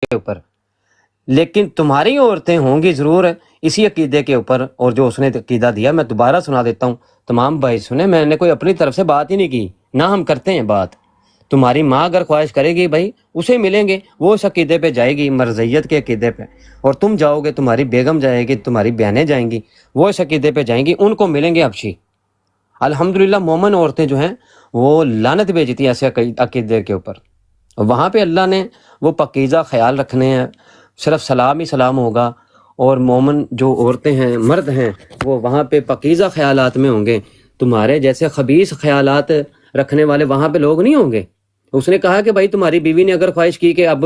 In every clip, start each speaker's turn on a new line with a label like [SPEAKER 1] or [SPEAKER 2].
[SPEAKER 1] کے اوپر، لیکن تمہاری عورتیں ہوں گی ضرور اسی عقیدے کے اوپر، اور جو اس نے عقیدہ دیا میں دوبارہ سنا دیتا ہوں، تمام بھائی سنیں، میں نے کوئی اپنی طرف سے بات ہی نہیں کی، نہ ہم کرتے ہیں بات۔ تمہاری ماں اگر خواہش کرے گی بھائی اسے ملیں گے، وہ اس عقیدے پہ جائے گی، مرزیت کے عقیدے پہ، اور تم جاؤ گے، تمہاری بیگم جائے گی، تمہاری بہنیں جائیں گی، وہ اس عقیدے پہ جائیں گی، ان کو ملیں گے حبشی۔ الحمدللہ مومن عورتیں جو ہیں وہ لعنت بھیجتی ہیں ایسے عقیدے کے اوپر۔ وہاں پہ اللہ نے وہ پاکیزہ خیال رکھنے ہیں، صرف سلام ہی سلام ہوگا، اور مومن جو عورتیں ہیں، مرد ہیں، وہ وہاں پہ پاکیزہ خیالات میں ہوں گے۔ تمہارے جیسے خبیث خیالات رکھنے والے وہاں پہ لوگ نہیں ہوں گے۔ اس نے کہا کہ بھائی تمہاری بیوی نے اگر خواہش کی کہ اب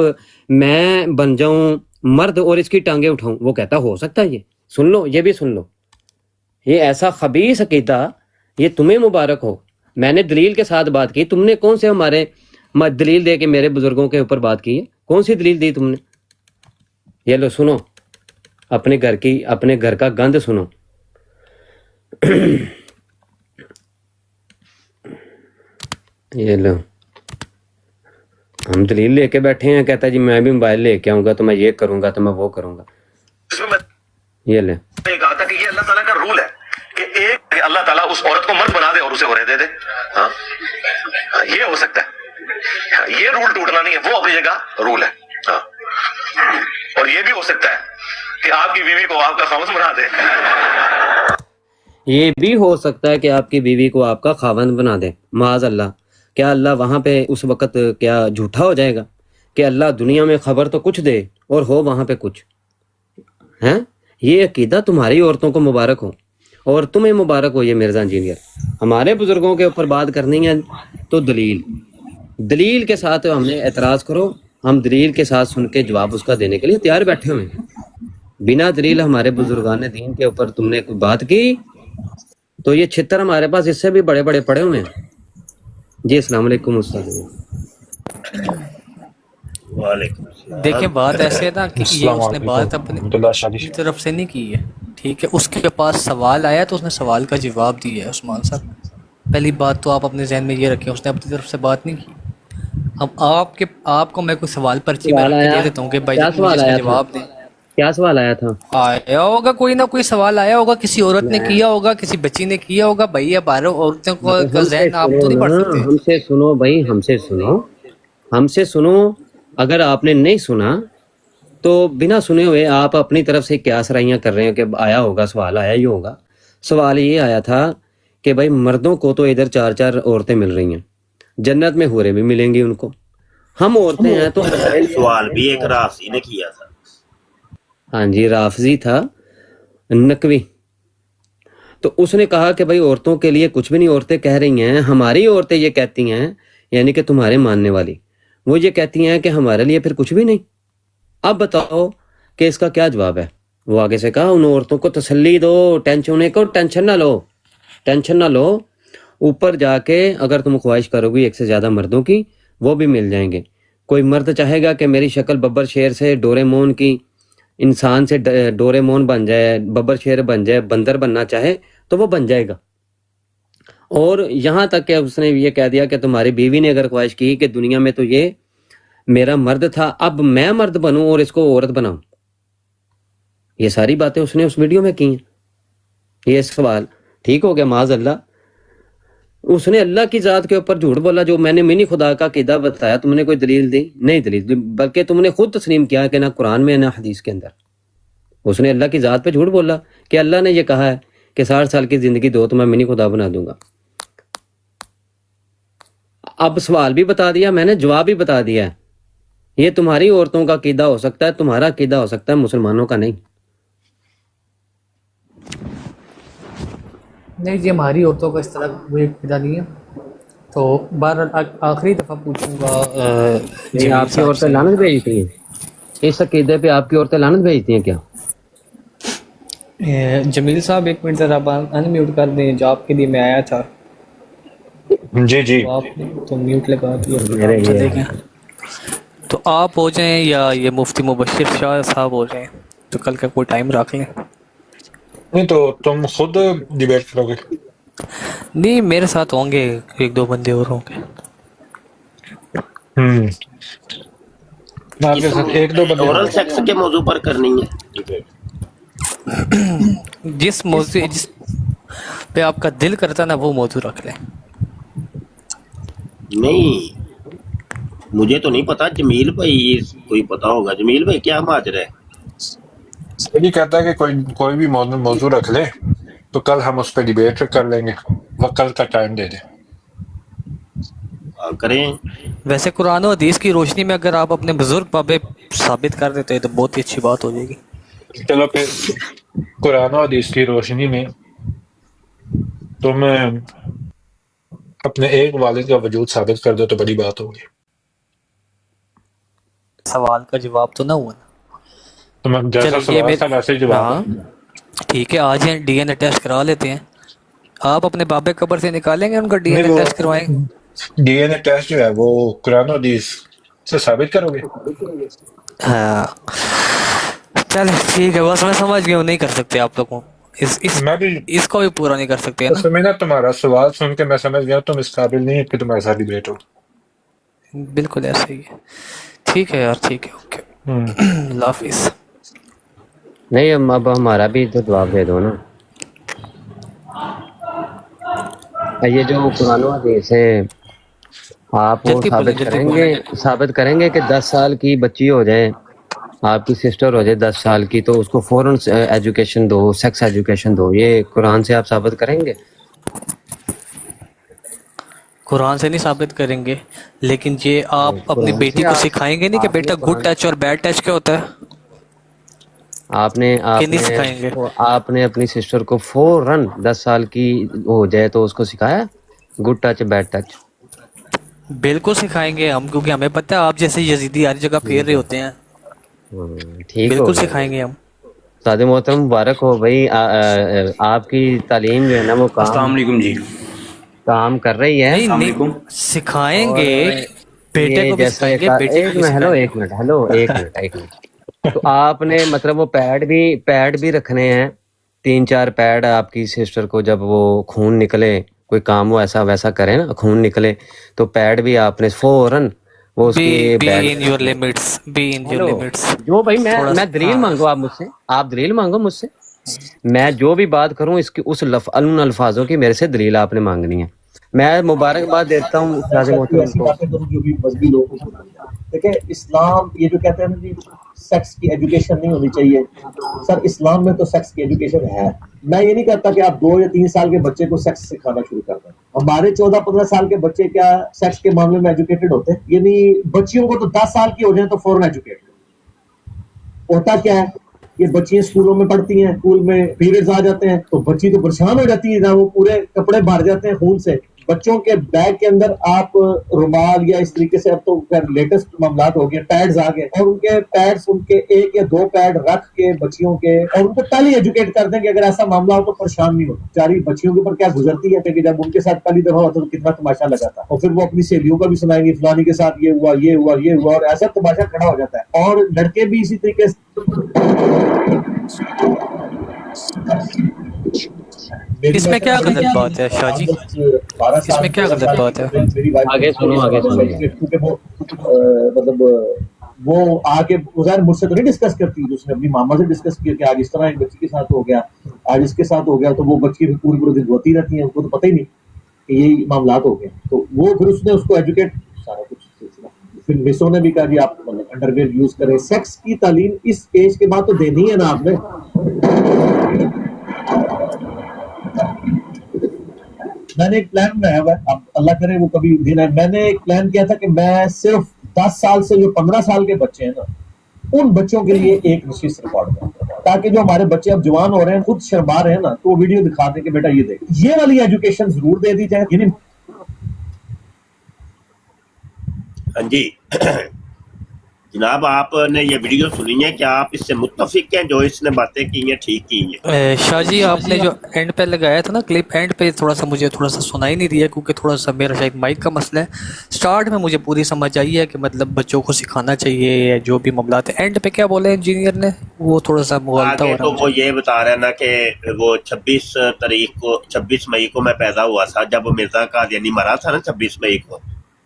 [SPEAKER 1] میں بن جاؤں مرد اور اس کی ٹانگیں اٹھاؤں، وہ کہتا ہو سکتا ہے؟ یہ سن لو، یہ بھی سن لو، یہ ایسا خبیث عقیدہ، یہ تمہیں مبارک ہو۔ میں نے دلیل کے ساتھ بات کی، تم نے کون سے ہمارے دلیل دے کے میرے بزرگوں کے اوپر بات کی ہے؟ کون سی دلیل دی تم نے؟ یہ لو سنو، اپنے گھر کا گند سنو۔ یہ لو، ہم دلیل لے کے بیٹھے ہیں، کہتا ہے جی میں بھی موبائل لے کے آؤں گا تو میں یہ کروں گا تو میں وہ کروں گا۔ یہ لے،
[SPEAKER 2] میں کہا تھا کہ یہ اللہ تعالیٰ کا رول ہے کہ ایک اللہ تعالیٰ اس عورت کو مرد بنا دے اور اسے عورت دے دے۔ ہاں یہ ہو سکتا ہے، یہ رول ٹوٹنا نہیں ہے، وہ اپنی جگہ رول ہے۔ ہاں، اور یہ بھی ہو سکتا ہے کہ آپ کی بیوی کو آپ کا خاوند بنا دے۔
[SPEAKER 1] یہ بھی ہو سکتا ہے کہ آپ کی بیوی کو آپ کا خاوند بنا دے، معاذ اللہ۔ کیا اللہ وہاں پہ اس وقت کیا جھوٹا ہو جائے گا کہ اللہ دنیا میں خبر تو کچھ دے اور ہو وہاں پہ کچھ ہیں؟ یہ عقیدہ تمہاری عورتوں کو مبارک ہو، اور تمہیں مبارک ہو یہ مرزا انجینئر۔ ہمارے بزرگوں کے اوپر بات کرنی ہے تو دلیل کے ساتھ ہم نے اعتراض کرو، ہم دلیل کے ساتھ سن کے جواب اس کا دینے کے لیے تیار بیٹھے ہوئے ہیں۔ بنا دلیل ہمارے بزرگان دین کے اوپر تم نے کوئی بات کی تو یہ چھتر ہمارے پاس اس سے بھی بڑے بڑے پڑے ہوئے ہیں۔ جی السلام علیکم استاد۔
[SPEAKER 3] دیکھیں بات ایسے ہے نا کہ یہ اس نے بات اپنی طرف سے نہیں کی ہے، ٹھیک ہے؟ اس کے پاس سوال آیا تو اس نے سوال کا جواب دیا ہے عثمان صاحب۔ پہلی بات تو آپ اپنے ذہن میں یہ رکھیں، اس نے اپنی طرف سے بات نہیں کی۔ اب آپ کو میں کوئی سوال پرچی میں رکھ کے دے دیتا ہوں کہ بھائی مجھے اس کا جواب دیں۔
[SPEAKER 1] کیا سوال آیا تھا؟
[SPEAKER 3] آیا ہوگا کوئی نہ کوئی سوال آیا ہوگا، کسی عورت نے کیا ہوگا، کسی بچی نے کیا ہوگا۔ بھائی اب عورتوں کا ذہن آپ تو نہیں پڑھ سکتے۔
[SPEAKER 1] ہم سے سنو بھائی، ہم سے سنو۔ اگر آپ نے نہیں سنا تو بنا سنے ہوئے آپ اپنی طرف سے قیاس رائیاں کر رہے ہیں کہ آیا ہوگا، سوال آیا ہی ہوگا۔ سوال یہ آیا تھا کہ بھائی مردوں کو تو ادھر 4 عورتیں مل رہی ہیں، جنت میں حوریں بھی ملیں گی ان کو، ہم عورتیں ہیں تو
[SPEAKER 4] سوال بھی ایک رافضی نے کیا تھا۔
[SPEAKER 1] ہاں جی، رافضی تھا، نقوی۔ تو اس نے کہا کہ بھائی عورتوں کے لیے کچھ بھی نہیں، عورتیں کہہ رہی ہیں، ہماری عورتیں یہ کہتی ہیں، یعنی کہ تمہارے ماننے والی، وہ یہ کہتی ہیں کہ ہمارے لیے پھر کچھ بھی نہیں۔ اب بتاؤ کہ اس کا کیا جواب ہے؟ وہ آگے سے کہا ان عورتوں کو تسلی دو، ٹینشن نہ لو، اوپر جا کے اگر تم خواہش کرو گی ایک سے زیادہ مردوں کی، وہ بھی مل جائیں گے۔ کوئی مرد چاہے گا کہ میری شکل ببر شیر سے ڈوریمون کی، انسان سے ڈوریمون بن جائے، ببر شیر بن جائے، بندر بننا چاہے تو وہ بن جائے گا۔ اور یہاں تک کہ اس نے یہ کہہ دیا کہ تمہاری بیوی نے اگر خواہش کی کہ دنیا میں تو یہ میرا مرد تھا، اب میں مرد بنوں اور اس کو عورت بناؤں۔ یہ ساری باتیں اس نے اس ویڈیو میں کی ہیں۔ یہ سوال ٹھیک ہو گیا؟ معاذ اللہ، اس نے اللہ کی ذات کے اوپر جھوٹ بولا۔ جو میں نے منی خدا کا قیدہ بتایا، تم نے کوئی دلیل دی؟ نہیں دلیل دی، بلکہ تم نے خود تسلیم کیا کہ نہ قرآن میں نہ حدیث کے اندر۔ اس نے اللہ کی ذات پہ جھوٹ بولا کہ اللہ نے یہ کہا ہے کہ 60 سال کی زندگی دو تو میں منی خدا بنا دوں گا۔ اب سوال بھی بتا دیا میں نے، جواب بھی بتا دیا ہے۔ یہ تمہاری عورتوں کا عقیدہ ہو سکتا ہے، تمہارا عقیدہ ہو سکتا ہے، مسلمانوں کا نہیں۔
[SPEAKER 3] نہیں جی، ہماری عورتوں کا اس طرح کوئی عقیدہ نہیں ہے۔ تو بہرحال آخری دفعہ پوچھوں گا،
[SPEAKER 1] جی آپ کی عورتیں لعنت بھیجتی ہیں؟ اس عقیدے پہ آپ کی عورتیں لعنت بھیجتی ہیں کیا؟
[SPEAKER 3] جمیل صاحب ایک منٹ ذرا ان میوٹ کر دیں، جو آپ کے لیے میں آیا تھا۔
[SPEAKER 5] جی
[SPEAKER 3] تو آپ نے تو میوٹ لگا دیا، دیکھیں تو آپ ہو جائیں یا یہ مفتی مبشر شاہ صاحب ہو جائیں، تو کل کا کوئی ٹائم رکھ لیں۔
[SPEAKER 5] نہیں تو تم خود ڈیبیٹ کرو گے؟
[SPEAKER 3] نہیں میرے ساتھ ہوں گے، 1-2 بندے اور ہوں گے۔
[SPEAKER 5] میں آپ کے ساتھ ایک دو بندے
[SPEAKER 4] اورل سیکس کے موضوع پر کرنی ہے.
[SPEAKER 3] جس موضوع جس پہ آپ کا دل کرتا ہے نا وہ موضوع رکھ لیں.
[SPEAKER 4] نہیں مجھے تو نہیں پتا، جمیل بھائی کوئی پتا ہوگا. جمیل بھائی کیا ماجرا ہے؟
[SPEAKER 5] یہ کہتا ہے کہ کوئی بھی موضوع رکھ لے تو کل ہم اس پہ ڈیبیٹ کر لیں گے، وہ کل کا ٹائم دے دیں.
[SPEAKER 4] کریں.
[SPEAKER 3] ویسے قرآن و حدیث کی روشنی میں اگر آپ اپنے بزرگ بابے ثابت کر دیتے تو بہت ہی اچھی بات ہو جائے گی.
[SPEAKER 5] چلو پھر قرآن و حدیث کی روشنی میں تم اپنے ایک والد کا وجود ثابت کر دو تو بڑی بات ہوگی.
[SPEAKER 3] سوال کا جواب تو نہ ہوا نا.
[SPEAKER 5] تم جیسا
[SPEAKER 3] چلو یہ
[SPEAKER 5] سوال تھا ویسے ہی جواب
[SPEAKER 3] ہاں ٹھیک ہے، آج ڈی این اے ٹیسٹ کرا لیتے ہیں. آپ اپنے بابے قبر سے نکالیں گے ان کا ڈی این
[SPEAKER 5] نہیں.
[SPEAKER 3] اے
[SPEAKER 5] وہ
[SPEAKER 3] ٹیسٹ کروائیں گے؟
[SPEAKER 5] ڈی این اے ٹیسٹ جو ہے وہ قرآن و حدیث سے ثابت کرو گے؟
[SPEAKER 3] ہاں چلے ٹھیک ہے، بس میں سمجھ گیا ہوں نہیں کر سکتے آپ لوگوں
[SPEAKER 5] میں بھی
[SPEAKER 3] اس کو بھی پورا نہیں کر سکتے نا.
[SPEAKER 5] میں نا تمہارا سوال سن کے میں سمجھ گیا تم اس قابل نہیں ہے کہ تمہارے ساتھ ڈیبیٹ ہو.
[SPEAKER 3] بالکل ایسا ہی ہے. ٹھیک ہے یار، ٹھیک ہے، اوکے اللہ حافظ.
[SPEAKER 1] نہیں اب ہمارا بھی تو جواب دے دو نا. یہ جو قرآن و حدیث ہے آپ وہ
[SPEAKER 3] جلدی بولیں، جلدی بولیں.
[SPEAKER 1] ثابت کریں گے کہ 10 سال کی بچی ہو جائے، آپ کی سسٹر ہو جائے 10 سال کی، تو اس کو فوراً ایجوکیشن دو، سیکس ایجوکیشن دو، یہ قرآن سے آپ ثابت کریں گے؟
[SPEAKER 3] قرآن سے نہیں ثابت کریں گے، لیکن یہ آپ اپنی
[SPEAKER 1] قرآن
[SPEAKER 3] بیٹی
[SPEAKER 1] سے
[SPEAKER 3] کو سکھائیں گے نہیں کہ بیٹا گڈ ٹچ اور بیڈ ٹچ کیا ہوتا ہے،
[SPEAKER 1] آپ نے
[SPEAKER 3] کہ نہیں سکھائیں گے؟
[SPEAKER 1] آپ نے اپنی سسٹر کو فوراً 10 سال کی ہو جائے تو اس کو سکھایا گڈ ٹچ بیڈ ٹچ؟
[SPEAKER 3] بالکل سکھائیں گے ہم، کیونکہ ہمیں پتہ ہے آپ جیسے یزیدی ہر جگہ پھیر رہے ہوتے ہیں.
[SPEAKER 1] ٹھیک ہو
[SPEAKER 3] بالکل
[SPEAKER 1] گیا.
[SPEAKER 3] سکھائیں گے ہم.
[SPEAKER 1] سعد محترم مبارک ہو بھائی، آپ کی تعلیم جو ہے نا وہ
[SPEAKER 6] السلام علیکم جی.
[SPEAKER 1] کام کر رہی ہے.
[SPEAKER 3] نہیں نہیں سکھائیں
[SPEAKER 1] اور
[SPEAKER 3] گے، بیٹے
[SPEAKER 1] یہ
[SPEAKER 3] کو بھی
[SPEAKER 1] جیسا
[SPEAKER 3] سکھائیں گے، بیٹی کو بھی سکھائیں گے.
[SPEAKER 1] ایک منٹ تو آپ نے مطلب وہ پیڈ بھی رکھنے ہیں، 3-4 پیڈ آپ کی سسٹر کو جب وہ خون نکلے، کوئی کام وہ ایسا ویسا کرے نا، خون نکلے تو پیڈ بھی آپ نے فوراً وہ اس کی
[SPEAKER 3] be
[SPEAKER 1] bad.
[SPEAKER 3] In your limits, be in your limits.
[SPEAKER 1] جو بھائی
[SPEAKER 3] تھوڑا
[SPEAKER 1] میں دلیل مانگو آپ مجھ سے، آپ دلیل مانگو مجھ سے، میں جو بھی بات کروں اس کی ان الفاظوں کی میرے سے دلیل آپ نے مانگنی ہے. میں مبارکباد دیتا ہوں استاد محترم
[SPEAKER 7] ایسی
[SPEAKER 1] کو.
[SPEAKER 7] باتیں کروں جو بھی مذہبی لوگوں کو سنائی جائیں. دیکھیں اسلام یہ جو کہتے ہیں نا جی سیکس کی ایجوکیشن نہیں ہونی چاہیے، سر اسلام میں تو سیکس کی ایجوکیشن ہے. میں یہ نہیں کہتا کہ آپ 2 یا 3 سال کے بچے کو سیکس سکھانا شروع کر دیں. ہمارے 14-15 سال کے بچے کیا سیکس کے معاملے میں ایجوکیٹڈ ہوتے ہیں؟ یعنی بچیوں کو تو 10 سال کی ہو جائیں تو فوراً ایجوکیٹ ہوتا. کیا ہے یہ بچیاں اسکولوں میں پڑھتی ہیں، اسکول میں پیریڈز آ جاتے ہیں تو بچی تو پریشان ہو جاتی ہے، نہ وہ پورے کپڑے بھر جاتے ہیں خون سے. بچوں کے بیگ کے اندر آپ رومال یا اس طریقے سے اب تو لیٹسٹ معاملات ہو گئے، پیڈز آ گئے، اور ان کے پیڈز ان کے 1 یا 2 پیڈ رکھ کے بچیوں کے، اور ان کو پہلے ایجوکیٹ کر دیں کہ اگر ایسا معاملہ ہو تو پریشان نہیں ہوتا. بیچاری بچیوں کے اوپر کیا گزرتی ہے کہ جب ان کے ساتھ پہلی دفعہ ہوتا تو کتنا تماشا لگا تھا، اور پھر وہ اپنی سہیلیوں کا بھی سنائیں گے فلانی کے ساتھ یہ ہوا یہ ہوا یہ ہوا، اور ایسا تماشا کھڑا ہو جاتا ہے. اور لڑکے بھی اسی طریقے سے.
[SPEAKER 3] اس میں کیا غلط بات ہے شاہ جی؟ اس میں کیا غلط بات ہے؟
[SPEAKER 1] آگے سنو
[SPEAKER 7] کیونکہ وہ مطلب وہ آگے ظاہر مجھ سے تو نہیں ڈسکس کرتی، اس نے اپنی ماما سے ڈسکس کیا کہ آج اس طرح ایک بچی کے ساتھ ہو گیا، آج اس کے ساتھ ہو گیا، تو وہ بچی پورے دن روتی رہتی ہیں، ان کو تو پتہ ہی نہیں کہ یہی معاملات ہو گئے. تو وہ پھر اس نے اس کو ایجوکیٹ سارا کچھ سلسلہ. پھر وسو نے بھی کہا جی آپ انڈر ویئر یوز کریں. سیکس کی تعلیم اس ایج کے بعد تو دینی ہے نا آپ نے. میں نے ایک پلان بنایا ہوا ہے، اب اللہ کرے وہ کبھی دن ہے. میں نے ایک پلان کیا تھا کہ میں صرف 10 سال سے جو 15 سال کے بچے ہیں نا ان بچوں کے لیے ایک نشست ریکارڈ کروں، تاکہ جو ہمارے بچے اب جوان ہو رہے ہیں خود شرما رہے ہیں نا تو وہ ویڈیو دکھا دیں کہ بیٹا یہ دیکھ. یہ والی ایجوکیشن ضرور دے دی جائے. یعنی
[SPEAKER 4] ہاں جی جناب آپ نے یہ ویڈیو سنی ہے، کیا آپ اس سے متفق ہیں جو اس نے باتیں کی ہیں ٹھیک کی ہیں؟
[SPEAKER 3] شاہ جی آپ نے جو اینڈ پہ لگایا تھا نا کلپ، اینڈ پہ مجھے تھوڑا سا سنائی نہیں دیا کیونکہ تھوڑا سا میرا شاید مائک کا مسئلہ ہے. سٹارٹ میں مجھے پوری سمجھ آئی ہے کہ مطلب بچوں کو سکھانا چاہیے جو بھی معاملات ہیں. اینڈ پہ کیا بولے انجینئر نے وہ تھوڑا سا مغالطہ ہو
[SPEAKER 4] آگے
[SPEAKER 3] رہا
[SPEAKER 4] تو
[SPEAKER 3] ہے.
[SPEAKER 4] وہ یہ بتا رہے ہیں نا کہ وہ 26 مئی کو میں پیدا ہوا تھا جب مرزا قادیانی مرا تھا نا 26 مئی کو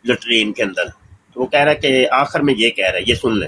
[SPEAKER 4] لٹرین کے اندر. تو وہ کہہ رہا ہے کہ آخر میں یہ کہہ رہا ہے، یہ سن لیں.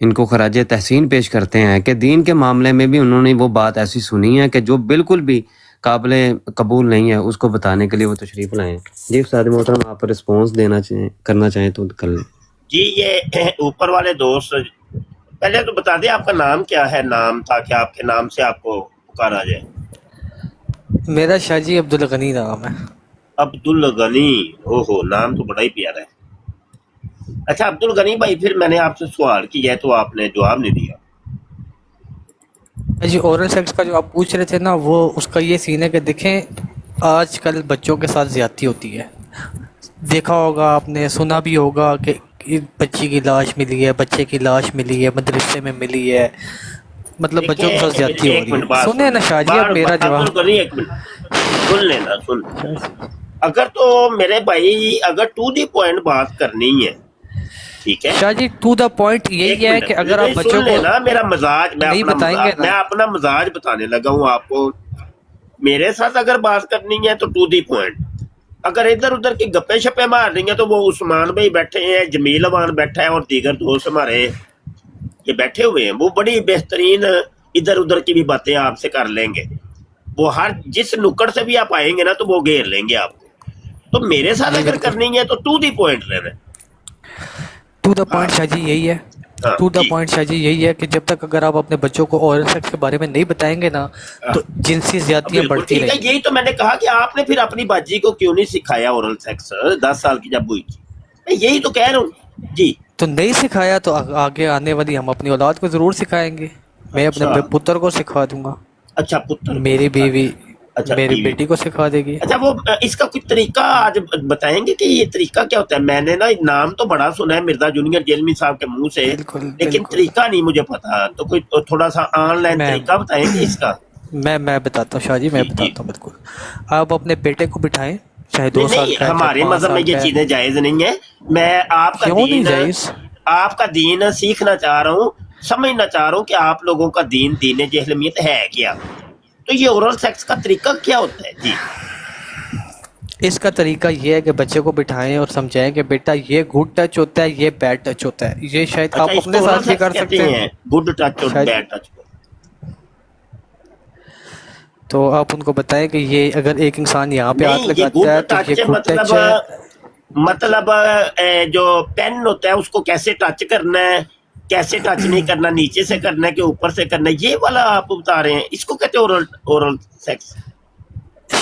[SPEAKER 1] ان کو خراج تحسین پیش کرتے ہیں کہ دین کے معاملے میں بھی انہوں نے وہ بات ایسی سنی ہے کہ جو بالکل بھی قابل قبول نہیں ہے، اس کو بتانے کے لیے وہ تشریف لائیں۔ جی استاد محترم، آپ رسپانس کرنا چاہیں تو کر لیں۔
[SPEAKER 4] جی یہ اوپر والے دوست پہلے تو بتا دیں آپ کا نام کیا ہے، نام تاکہ آپ کے نام سے آپ کو پکارا جائے۔
[SPEAKER 3] میرا شاہ جی عبدالغنی نام ہے۔
[SPEAKER 4] عبدالغنی، اوہو نام تو بڑا ہی پیارا ہے۔ اچھا عبدالغنی بھائی، پھر میں نے آپ سے سوال کیا ہے تو آپ نے جواب نہیں دیا۔
[SPEAKER 3] جی اورل سیکس کا جو آپ پوچھ رہے تھے نا، وہ اس کا یہ سین ہے کہ دیکھیں آج کل بچوں کے ساتھ زیادتی ہوتی ہے۔ دیکھا ہوگا آپ نے، سنا بھی ہوگا کہ بچی کی لاش ملی ہے، بچے کی لاش ملی ہے، مدرسے میں ملی ہے، مطلب بچوں کے ساتھ زیادتی ہو
[SPEAKER 4] ایک
[SPEAKER 3] رہی
[SPEAKER 4] منٹ
[SPEAKER 3] ہے۔
[SPEAKER 4] بات
[SPEAKER 3] سنیں نا شاہ جی اب میرا جواب۔
[SPEAKER 4] عبدالغنی ایک منٹ سن لینا، سن اگر تو میرے بھائی اگر ٹو دی پوائنٹ بات کرنی ہے، ٹھیک ہے
[SPEAKER 3] شاہ جی ٹو دا پوائنٹ یہی ہے کہ اگر آپ بچوں کو
[SPEAKER 4] میرا مزاج
[SPEAKER 3] نہیں بتائیں گے
[SPEAKER 4] میں اپنا مزاج بتانے لگا ہوں آپ کو۔ میرے ساتھ اگر بات کرنی ہے تو ٹو دی پوائنٹ، اگر ادھر ادھر کی گپے شپے مارنی ہیں تو وہ عثمان بھائی بیٹھے ہیں، جمیل امان بیٹھا ہے، اور دیگر دوست ہمارے یہ بیٹھے ہوئے ہیں، وہ بڑی بہترین ادھر ادھر کی بھی باتیں آپ سے کر لیں گے۔ وہ ہر جس نکڑ سے بھی آپ آئیں گے نا تو وہ گھیر لیں گے آپ کو۔ تو میرے ساتھ اگر کرنی ہے تو ٹو دی پوائنٹ رہنا۔
[SPEAKER 3] ٹو دا پوائنٹ شاہ جی یہی ہے، ٹو دا پوائنٹ شاہ جی یہی ہے کہ جب تک اگر آپ اپنے بچوں کو اورل سیکس کے بارے میں نہیں بتائیں گے نا تو جنسی زیادتیاں بڑھتی رہیں گی۔
[SPEAKER 4] یہی تو میں نے کہا کہ آپ نے پھر اپنی باجی کو کیوں نہیں سکھایا اورل سیکس 10 سال کی جب ہوئی تھی؟ میں یہی تو کہہ رہا ہوں جی۔
[SPEAKER 3] تو نہیں سکھایا تو آگے آنے والی ہم اپنی اولاد کو ضرور سکھائیں گے۔ میں اپنے پتر کو سکھا دوں گا،
[SPEAKER 4] اچھا پتر،
[SPEAKER 3] میری بیوی
[SPEAKER 4] اچھا
[SPEAKER 3] میری
[SPEAKER 4] بیوی
[SPEAKER 3] بیٹی کو سکھا دے گی۔
[SPEAKER 4] اچھا وہ اس کا کوئی طریقہ آج بتائیں گے کہ یہ طریقہ کیا ہوتا ہے؟ میں نے نا نام تو بڑا سنا ہے مرزا جونیئر جیلمی صاحب کے منہ سے،
[SPEAKER 3] بالکل
[SPEAKER 4] لیکن طریقہ نہیں مجھے پتا، تو کوئی تھوڑا سا آن لائن طریقہ بتائیں گے اس کا؟
[SPEAKER 3] میں بتاتا ہوں شاہ جی، میں بتاتا ہوں بالکل۔ آپ اپنے بیٹے کو بٹھائیں، چاہے 2 سال کا ہے،
[SPEAKER 4] ہمارے مذہب میں یہ چیزیں جائز نہیں ہیں۔ میں آپ کا
[SPEAKER 3] کیوں نہیں
[SPEAKER 4] دین
[SPEAKER 3] جائز؟
[SPEAKER 4] آپ کا دین سیکھنا چاہ رہا ہوں، سمجھنا چاہ رہا ہوں کہ آپ لوگوں کا دین جہلمیت ہے کیا، تو یہ اورل سیکس کا طریقہ کیا ہوتا ہے؟ جی
[SPEAKER 3] اس کا طریقہ یہ ہے کہ بچے کو بٹھائیں اور سمجھائیں کہ بیٹا یہ گڈ ٹچ ہوتا ہے، یہ بیڈ ٹچ ہوتا ہے۔ یہ شاید آپ اپنے ساتھ بھی کر سکتے ہیں،
[SPEAKER 4] گڈ ٹچ اور بیڈ ٹچ۔
[SPEAKER 3] تو آپ ان کو بتائیں کہ یہ اگر ایک انسان یہاں پہ ہاتھ لگاتا ہے تو یہ گڈ ٹچ ہے۔
[SPEAKER 4] مطلب جو پین ہوتا ہے اس کو کیسے ٹچ کرنا ہے، کیسے ٹچ نہیں کرنا، نیچے سے کرنا ہے کہ اوپر سے کرنا ہے، یہ والا آپ بتا رہے ہیں، اس کو کہتے ہیں اورل سیکس۔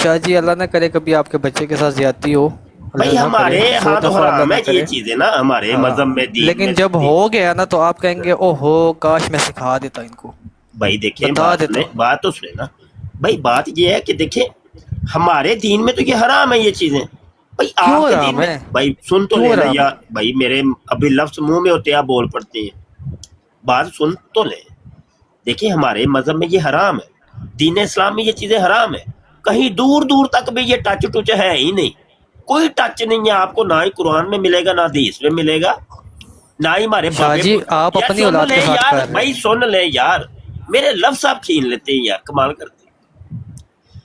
[SPEAKER 3] شاہ جی اللہ نہ کرے کبھی آپ کے بچے کے ساتھ زیادتی ہو،
[SPEAKER 4] بھائی ہمارے ہاں تو حرام ہے یہ چیزیں نا، ہمارے مذہب میں دین،
[SPEAKER 3] لیکن جب ہو گیا نا تو آپ کہیں گے او ہو کاش میں سکھا دیتا ان کو۔
[SPEAKER 4] بھائی دیکھیں بات تو سنے نا بھائی، بات یہ ہے کہ دیکھیں ہمارے دین میں تو یہ حرام ہے یہ چیزیں۔ بھائی آپ کے دین میں بھائی سن تو لینا یار، بھائی میرے ابھی لفظ منہ میں ہوتے ہیں، آپ بول پڑتے ہیں، بات سن تو لیں۔ دیکھیں ہمارے مذہب میں یہ حرام ہے، دین اسلام میں یہ چیزیں حرام ہے، کہیں دور دور تک بھی یہ ٹچ ٹچ ہے ہی نہیں، کوئی ٹچ نہیں ہے آپ کو، نہ ہی قرآن میں ملے گا، نہ حدیث میں ملے گا، نہ ہی ہمارے
[SPEAKER 3] شاہ جی آپ اپنی اولاد کے ساتھ کر رہے ہیں۔
[SPEAKER 4] بھائی سن لے یار، میرے لفظ آپ چھین لیتے ہیں یار، کمال کرتے ہیں۔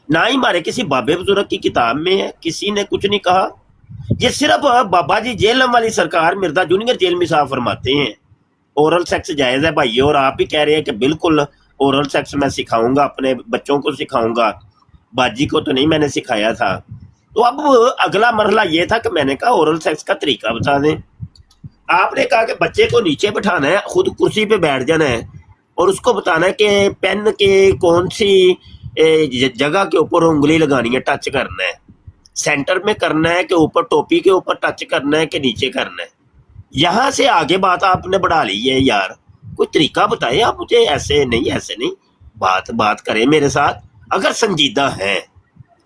[SPEAKER 4] نہ ہی ہمارے کسی بابے بزرگ کی کتاب میں ہے، کسی نے کچھ نہیں کہا، یہ صرف بابا جی جیلم والی سرکار مرزا جونیئر جیلمی صاحب فرماتے ہیں اورل سیکس جائز ہے بھائی، اور آپ بھی کہہ رہے ہیں کہ بالکل اورل سیکس میں سکھاؤں گا، اپنے بچوں کو سکھاؤں گا، باجی کو تو نہیں میں نے سکھایا تھا۔ تو اب اگلا مرحلہ یہ تھا کہ میں نے کہا اورل سیکس کا طریقہ بتا دیں۔ آپ نے کہا کہ بچے کو نیچے بٹھانا ہے، خود کرسی پہ بیٹھ جانا ہے، اور اس کو بتانا ہے کہ پین کے کون سی جگہ کے اوپر انگلی لگانی ہے، ٹچ کرنا ہے، سینٹر میں کرنا ہے کہ اوپر ٹوپی کے اوپر ٹچ کرنا ہے کہ نیچے کرنا ہے۔ یہاں سے آگے بات آپ نے بڑھا لی ہے یار، کوئی طریقہ بتائیں آپ مجھے، ایسے نہیں، بات کریں میرے ساتھ اگر سنجیدہ ہیں،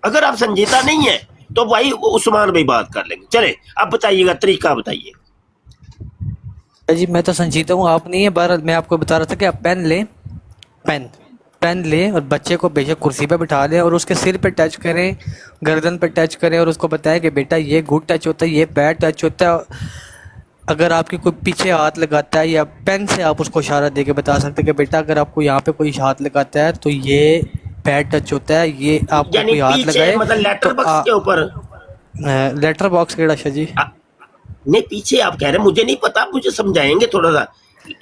[SPEAKER 4] اگر آپ سنجیدہ نہیں ہیں تو بھائی عثمان بھائی بات کر لیں گے۔ چلے اب بتائیے گا طریقہ، بتائیے۔
[SPEAKER 3] جی میں تو سنجیدہ ہوں، آپ نہیں ہے، بہرحال میں آپ کو بتا رہا تھا کہ آپ پین لیں اور بچے کو بے شک کرسی پہ بٹھا لیں اور اس کے سر پہ ٹچ کریں، گردن پہ ٹچ کریں، اور اس کو بتائیں کہ بیٹا یہ گڈ ٹچ ہوتا ہے، یہ بیڈ ٹچ ہوتا ہے۔ اگر آپ کی کوئی پیچھے ہاتھ لگاتا ہے یا پین سے آپ اس کو اشارہ دے کے بتا سکتے کہ بیٹا اگر آپ کو یہاں پہ کوئی ہاتھ لگاتا ہے تو یہ بیڈ ٹچ ہوتا ہے، یہ آپ کو کوئی ہاتھ لگائے
[SPEAKER 4] مطلب لیٹر باکس کے اوپر،
[SPEAKER 3] لیٹر باکس کیڑا شاہ جی؟
[SPEAKER 4] نہیں پیچھے آپ کہہ رہے ہیں، مجھے نہیں پتا، مجھے سمجھائیں گے تھوڑا سا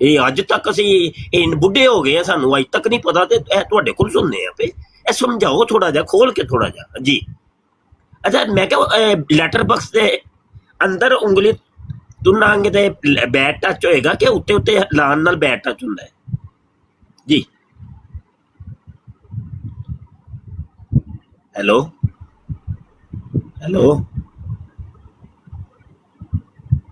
[SPEAKER 4] ਇਹ ਅੱਜ ਤੱਕ ਅਸੀਂ ਇਹ ਬੁੱਢੇ ਹੋ ਗਏ ਆ, ਸਾਨੂੰ ਅੱਜ ਤੱਕ ਨਹੀਂ ਪਤਾ, ਤੇ ਇਹ ਤੁਹਾਡੇ ਕੋਲ ਸੁਣਨੇ ਆ ਪਏ। ਇਹ ਸਮਝਾਓ ਥੋੜਾ ਜਿਹਾ, ਖੋਲ ਕੇ ਥੋੜਾ ਜਿਹਾ ਜੀ। ਅੱਛਾ ਮੈਂ ਕਿਹਾ ਲੈਟਰ ਬਾਕਸ ਦੇ ਅੰਦਰ ਉਂਗਲੀ ਤੁਨਾਂਗੇ ਤੇ ਬੈਡ ਟੱਚ ਹੋਏਗਾ ਕਿ ਉੱਤੇ ਉੱਤੇ ਲਾਣ ਨਾਲ ਬੈਡ ਟੱਚ ਹੁੰਦਾ ਹੈ ਜੀ? ਹੈਲੋ ਹੈਲੋ,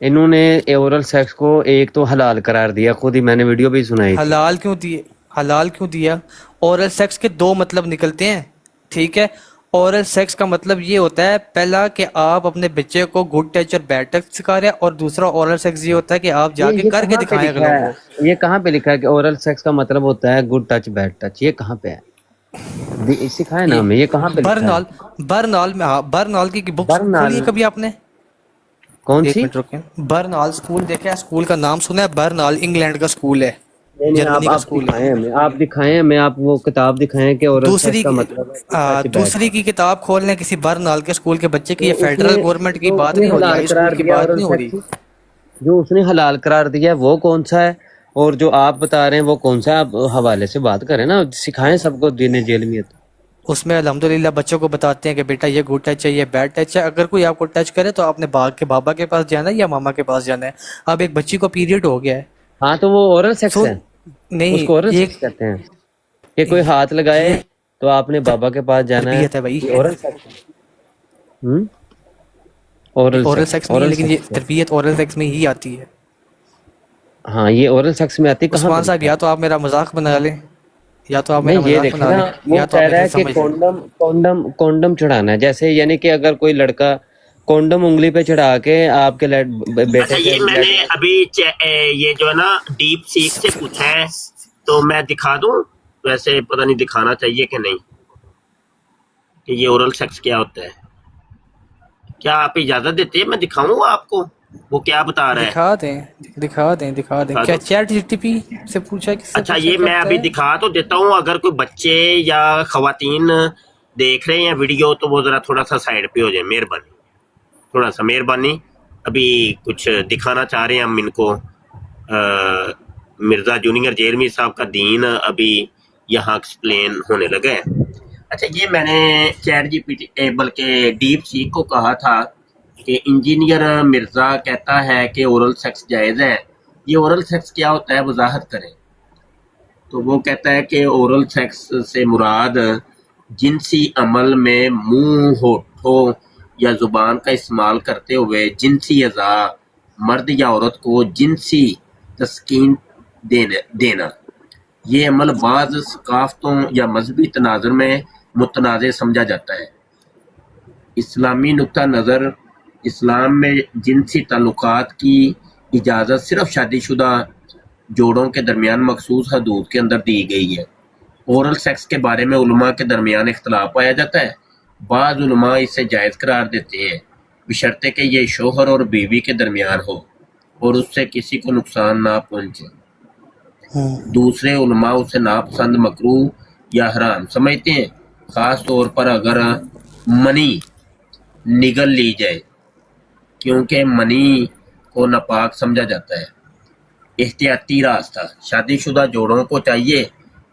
[SPEAKER 1] انہوں نے اورل سیکس کو ایک تو حلال قرار دیا، خود ہی میں نے ویڈیو بھی سنائی تھی۔
[SPEAKER 3] حلال کیوں دیا؟ اورل سیکس کے دو مطلب نکلتے ہیں، ٹھیک ہے؟ اورل سیکس کا مطلب یہ ہوتا ہے پہلا کہ آپ اپنے بچے کو گڈ ٹچ اور بیڈ ٹچ سکھا رہے ہیں، اور دوسرا اورل سیکس یہ ہوتا ہے کہ آپ جا کے کر کے دکھائیں اگلوں کو۔
[SPEAKER 1] یہ کہاں پہ لکھا ہے کہ اورل سیکس کا مطلب ہوتا ہے گڈ ٹچ بیڈ ٹچ؟ یہ کہاں پہ ہے؟ سکھائے نا ہمیں، یہ کہاں پہ لکھا ہے؟
[SPEAKER 3] برنال میں، ہاں برنال کی بک
[SPEAKER 1] برنال
[SPEAKER 3] کھولی ہے کبھی آپ نے؟
[SPEAKER 1] کون
[SPEAKER 3] ایک
[SPEAKER 1] سی؟
[SPEAKER 3] منٹ رکیں، برنال اسکول دیکھیں، اسکول کا نام سنا ہے؟ برنال انگلینڈ کا اسکول ہے، جرمنی کا اسکول ہے۔
[SPEAKER 1] آپ دکھائیں ہمیں، آپ وہ کتاب دکھائیں کہ اورل سیکس کا مطلب ہے
[SPEAKER 3] دوسری کی کتاب کھول لیں کسی برنال کے اسکول کے بچے کی، یہ فیڈرل گورنمنٹ کی بات نہیں ہو رہی، ہائی اسکول کی بات نہیں ہو رہی۔
[SPEAKER 1] جو اس نے حلال قرار دیا ہے وہ کون سا ہے، اور جو آپ بتا رہے ہیں وہ کون سا ہے؟ آپ حوالے سے بات کریں نا، سکھائیں سب کو دین جیلمیت۔
[SPEAKER 3] اس میں الحمدللہ بچوں کو بتاتے ہیں کہ بیٹا یہ گڈ ٹچ ہے، یہ بیڈ ٹچ ہے، اگر کوئی آپ کو ٹچ کرے تو آپ نے باغ کے بابا کے پاس جانا ہے یا ماما کے پاس جانا ہے۔ اب ایک بچی کو پیریڈ ہو گیا ہے،
[SPEAKER 1] ہاں تو وہ اورل سیکس ہے، اس کو اورل
[SPEAKER 3] نہیں
[SPEAKER 1] سیکس کہتے ہیں کہ کوئی ہاتھ لگائے تو آپ نے بابا کے پاس جانا ہے،
[SPEAKER 3] تربیت ہے بھائی،
[SPEAKER 1] یہ اورل سیکس ہے۔
[SPEAKER 3] اورل سیکس نہیں ہے، لیکن یہ تربیت اورل سیکس میں ہی آتی ہے۔
[SPEAKER 1] ہاں یہ اورل سیکس میں آتی ہے۔ کہاں
[SPEAKER 3] عثمان
[SPEAKER 1] پہ
[SPEAKER 3] صاحب یا تو آپ میرا مذاق بنا لیں، یا تو آپ
[SPEAKER 1] نہیں،
[SPEAKER 3] میرا
[SPEAKER 1] یہ
[SPEAKER 3] مذاق
[SPEAKER 1] دیکھیں
[SPEAKER 3] بنا
[SPEAKER 1] نا،
[SPEAKER 3] لیں،
[SPEAKER 1] وہ
[SPEAKER 3] یا تو
[SPEAKER 1] کہہ
[SPEAKER 3] آپ
[SPEAKER 1] رہا
[SPEAKER 3] میرے
[SPEAKER 1] ہے
[SPEAKER 3] سے
[SPEAKER 1] کہ
[SPEAKER 3] سمجھ لیں۔
[SPEAKER 1] کونڈم چڑھانا ہے، جیسے یعنی کہ اگر کوئی لڑکا کونڈم انگلی پہ چڑھا کے آپ کے بیٹے
[SPEAKER 4] اچھا
[SPEAKER 1] کے
[SPEAKER 4] یہ میں نے ابھی یہ جو ہے نا ڈیپ سیک سے پوچھا ہے، تو میں دکھا دوں؟ ویسے پتہ نہیں دکھانا چاہیے کہ نہیں، کہ یہ اورل سیکس کیا ہوتا ہے۔ کیا آپ اجازت دیتے ہیں میں دکھاؤں آپ کو وہ کیا بتا رہا ہے؟
[SPEAKER 3] دکھا دیں کیا چیٹ جی ٹی پی سے پوچھا ہے؟ کس سے
[SPEAKER 4] اچھا
[SPEAKER 3] پوچھا
[SPEAKER 4] یہ
[SPEAKER 3] کیا
[SPEAKER 4] میں
[SPEAKER 3] پتہ
[SPEAKER 4] ابھی
[SPEAKER 3] ہے؟
[SPEAKER 4] دکھا تو دیتا ہوں، اگر کوئی بچے یا خواتین دیکھ رہے ہیں ویڈیو تو وہ ذرا تھوڑا سا سائڈ پہ ہو جائے، مہربانی، تھوڑا سا مہربانی۔ ابھی کچھ دکھانا چاہ رہے ہیں ہم ان کو، مرزا جونیئر جیلمی صاحب کا دین ابھی یہاں ایکسپلین ہونے لگا ہے۔ اچھا یہ میں نے چیٹ جی پی ٹی بلکہ ڈیپ سیک کو کہا تھا کہ انجینئر مرزا کہتا ہے کہ اورل سیکس جائز ہے، یہ اورل سیکس کیا ہوتا ہے وضاحت کریں۔ تو وہ کہتا ہے کہ اورل سیکس سے مراد جنسی عمل میں منہ، ہونٹوں یا زبان کا استعمال کرتے ہوئے جنسی اعضاء مرد یا عورت کو جنسی تسکین دینا۔ یہ عمل بعض ثقافتوں یا مذہبی تناظر میں متنازع سمجھا جاتا ہے۔ اسلامی نقطہ نظر، اسلام میں جنسی تعلقات کی اجازت صرف شادی شدہ جوڑوں کے درمیان مخصوص حدود کے اندر دی گئی ہے۔ اورل سیکس کے بارے میں علماء کے درمیان اختلاف پایا جاتا ہے۔ بعض علماء اسے جائز قرار دیتے ہیں بشرطے کہ یہ شوہر اور بیوی کے درمیان ہو اور اس سے کسی کو نقصان نہ پہنچے۔ دوسرے علماء اسے ناپسند، مکروہ یا حرام سمجھتے ہیں، خاص طور پر اگر منی نگل لی جائے، کیونکہ منی کو ناپاک سمجھا جاتا ہے۔ احتیاطی راستہ، شادی شدہ جوڑوں کو چاہیے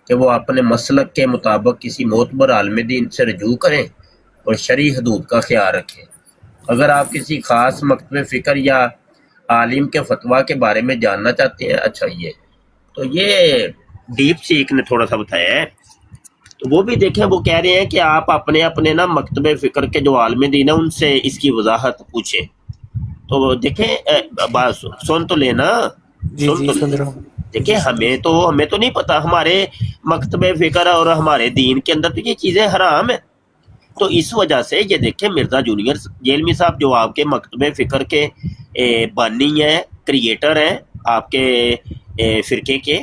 [SPEAKER 4] کہ وہ اپنے مسلک کے مطابق کسی معتبر عالم دین سے رجوع کریں اور شرعی حدود کا خیال رکھیں۔ اگر آپ کسی خاص مکتب فکر یا عالم کے فتویٰ کے بارے میں جاننا چاہتے ہیں، اچھا یہ ڈیپ سیک نے تھوڑا سا بتایا ہے، تو وہ بھی دیکھیں، وہ کہہ رہے ہیں کہ آپ اپنے نا مکتب فکر کے جو عالم دین ہیں ان سے اس کی وضاحت پوچھیں۔ تو دیکھیں بات سن تو لینا،
[SPEAKER 3] سن رہا ہوں۔
[SPEAKER 4] دیکھیں ہمیں تو نہیں پتا، ہمارے مکتب فکر اور ہمارے دین کے اندر تو یہ چیزیں حرام ہیں۔ تو اس وجہ سے یہ دیکھیں مرزا جونیئر جیلمی صاحب جو آپ کے مکتب فکر کے بانی ہیں، کریٹر ہیں آپ کے فرقے کے،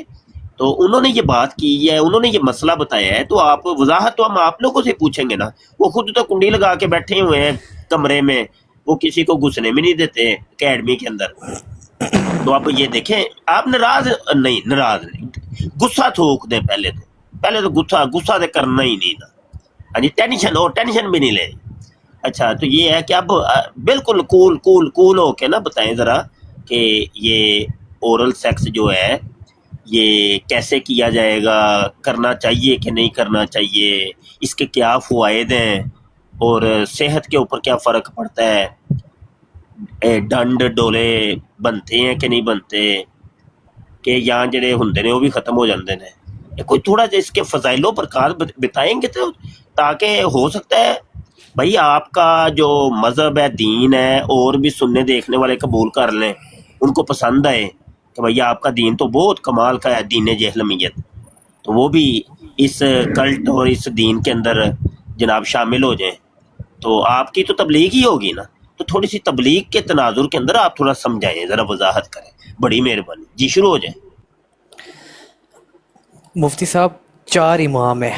[SPEAKER 4] تو انہوں نے یہ بات کی ہے، انہوں نے یہ مسئلہ بتایا ہے، تو آپ وضاحت تو ہم آپ لوگوں سے پوچھیں گے نا۔ وہ خود تو کنڈی لگا کے بیٹھے ہوئے ہیں کمرے میں، وہ کسی کو گھسنے میں نہیں دیتے اکیڈمی کے اندر۔ تو آپ یہ دیکھیں، آپ ناراض نہیں، غصہ تھوک دیں پہلے تو غصہ تو کرنا ہی نہیں نا، ہاں جی، ٹینشن بھی نہیں لیں۔ اچھا تو یہ ہے کہ اب بالکل کول ہو کے نا بتائیں ذرا کہ یہ اورل سیکس جو ہے یہ کیسے کیا جائے گا، کرنا چاہیے کہ نہیں کرنا چاہیے، اس کے کیا فوائد ہیں اور صحت کے اوپر کیا فرق پڑتا ہے، ڈنڈ ڈولے بنتے ہیں کہ نہیں بنتے، کہ یہاں جڑے ہوندے نے وہ بھی ختم ہو جاندے نے۔ کوئی تھوڑا جا اس کے فضائلوں پر کار بتائیں گے تو تاکہ ہو سکتا ہے بھائی آپ کا جو مذہب ہے دین ہے اور بھی سننے دیکھنے والے قبول کر لیں ان کو پسند آئے کہ بھائی آپ کا دین تو بہت کمال کا ہے دین جہلمیت تو وہ بھی اس کلٹ اور اس دین کے اندر جناب شامل ہو جائیں تو آپ کی تو تبلیغ ہی ہوگی نا تو تھوڑی سی تبلیغ کے تناظر کے اندر آپ تھوڑا سمجھائیں ذرا وضاحت کریں بڑی مہربانی جی شروع ہو جائیں
[SPEAKER 3] مفتی صاحب 4 امام ہے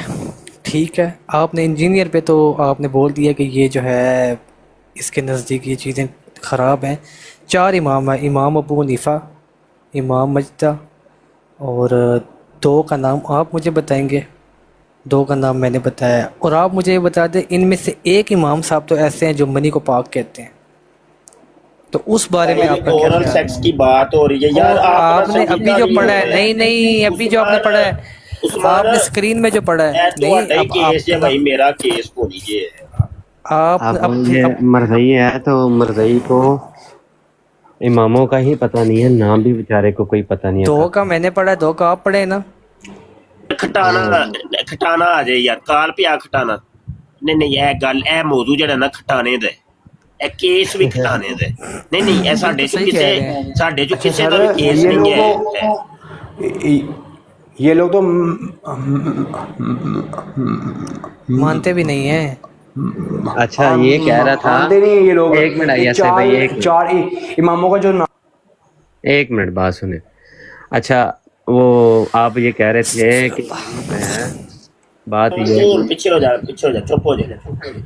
[SPEAKER 3] ٹھیک ہے آپ نے انجینئر پہ تو آپ نے بول دیا کہ یہ جو ہے اس کے نزدیک یہ چیزیں خراب ہیں 4 امام ہیں امام ابو حنیفہ امام مجدہ اور 2 کا نام آپ مجھے بتائیں گے 2 کا نام میں نے بتایا اور آپ مجھے یہ بتا دیں ان میں سے ایک امام صاحب تو ایسے ہیں جو منی کو پاک کہتے ہیں تو اس بارے میں آپ کا کیا
[SPEAKER 4] اورل
[SPEAKER 3] خیال
[SPEAKER 4] سیکس
[SPEAKER 3] ہے
[SPEAKER 4] کی بات ہو رہی ہے یار
[SPEAKER 3] آپ نے ابھی جو پڑھا ہے نہیں ابھی جو آپ نے پڑھا ہے آپ نے اسکرین میں جو پڑھا ہے نہیں اب
[SPEAKER 4] کیس ہے
[SPEAKER 3] آپ
[SPEAKER 4] بھائی میرا کیس کو لیجیے
[SPEAKER 3] آپ
[SPEAKER 1] اب
[SPEAKER 3] اب
[SPEAKER 1] یہ مرزئی ہے تو مرزئی کو اماموں کا ہی پتہ نہیں ہے نام بھی بیچارے کو کوئی پتہ نہیں ہے
[SPEAKER 3] 2 کا میں نے پڑھا ہے 2 کا آپ پڑھے نا
[SPEAKER 4] کھٹانا آ جائے یار کال پہ آ کھٹانا نہیں اے گل اے موضوع جڑا نا کھٹانے دے اے کیس بھی کھٹانے دے نہیں اے ساڈے چ کسے دا بھی کیس نہیں ہے
[SPEAKER 6] یہ لوگ تو
[SPEAKER 3] مانتے بھی نہیں ہیں
[SPEAKER 1] اچھا یہ کہہ رہا تھا
[SPEAKER 6] مانتے نہیں ہیں یہ لوگ
[SPEAKER 1] ایک منٹ
[SPEAKER 6] یہ
[SPEAKER 1] ایسے بھائی ایک منٹ
[SPEAKER 6] 4 اماموں کا جو نام
[SPEAKER 1] ایک منٹ بات سنیں اچھا وہ آپ یہ کہہ رہے تھے کہ بات یہ ہے
[SPEAKER 4] پیچھے ہو جا چپ ہو جا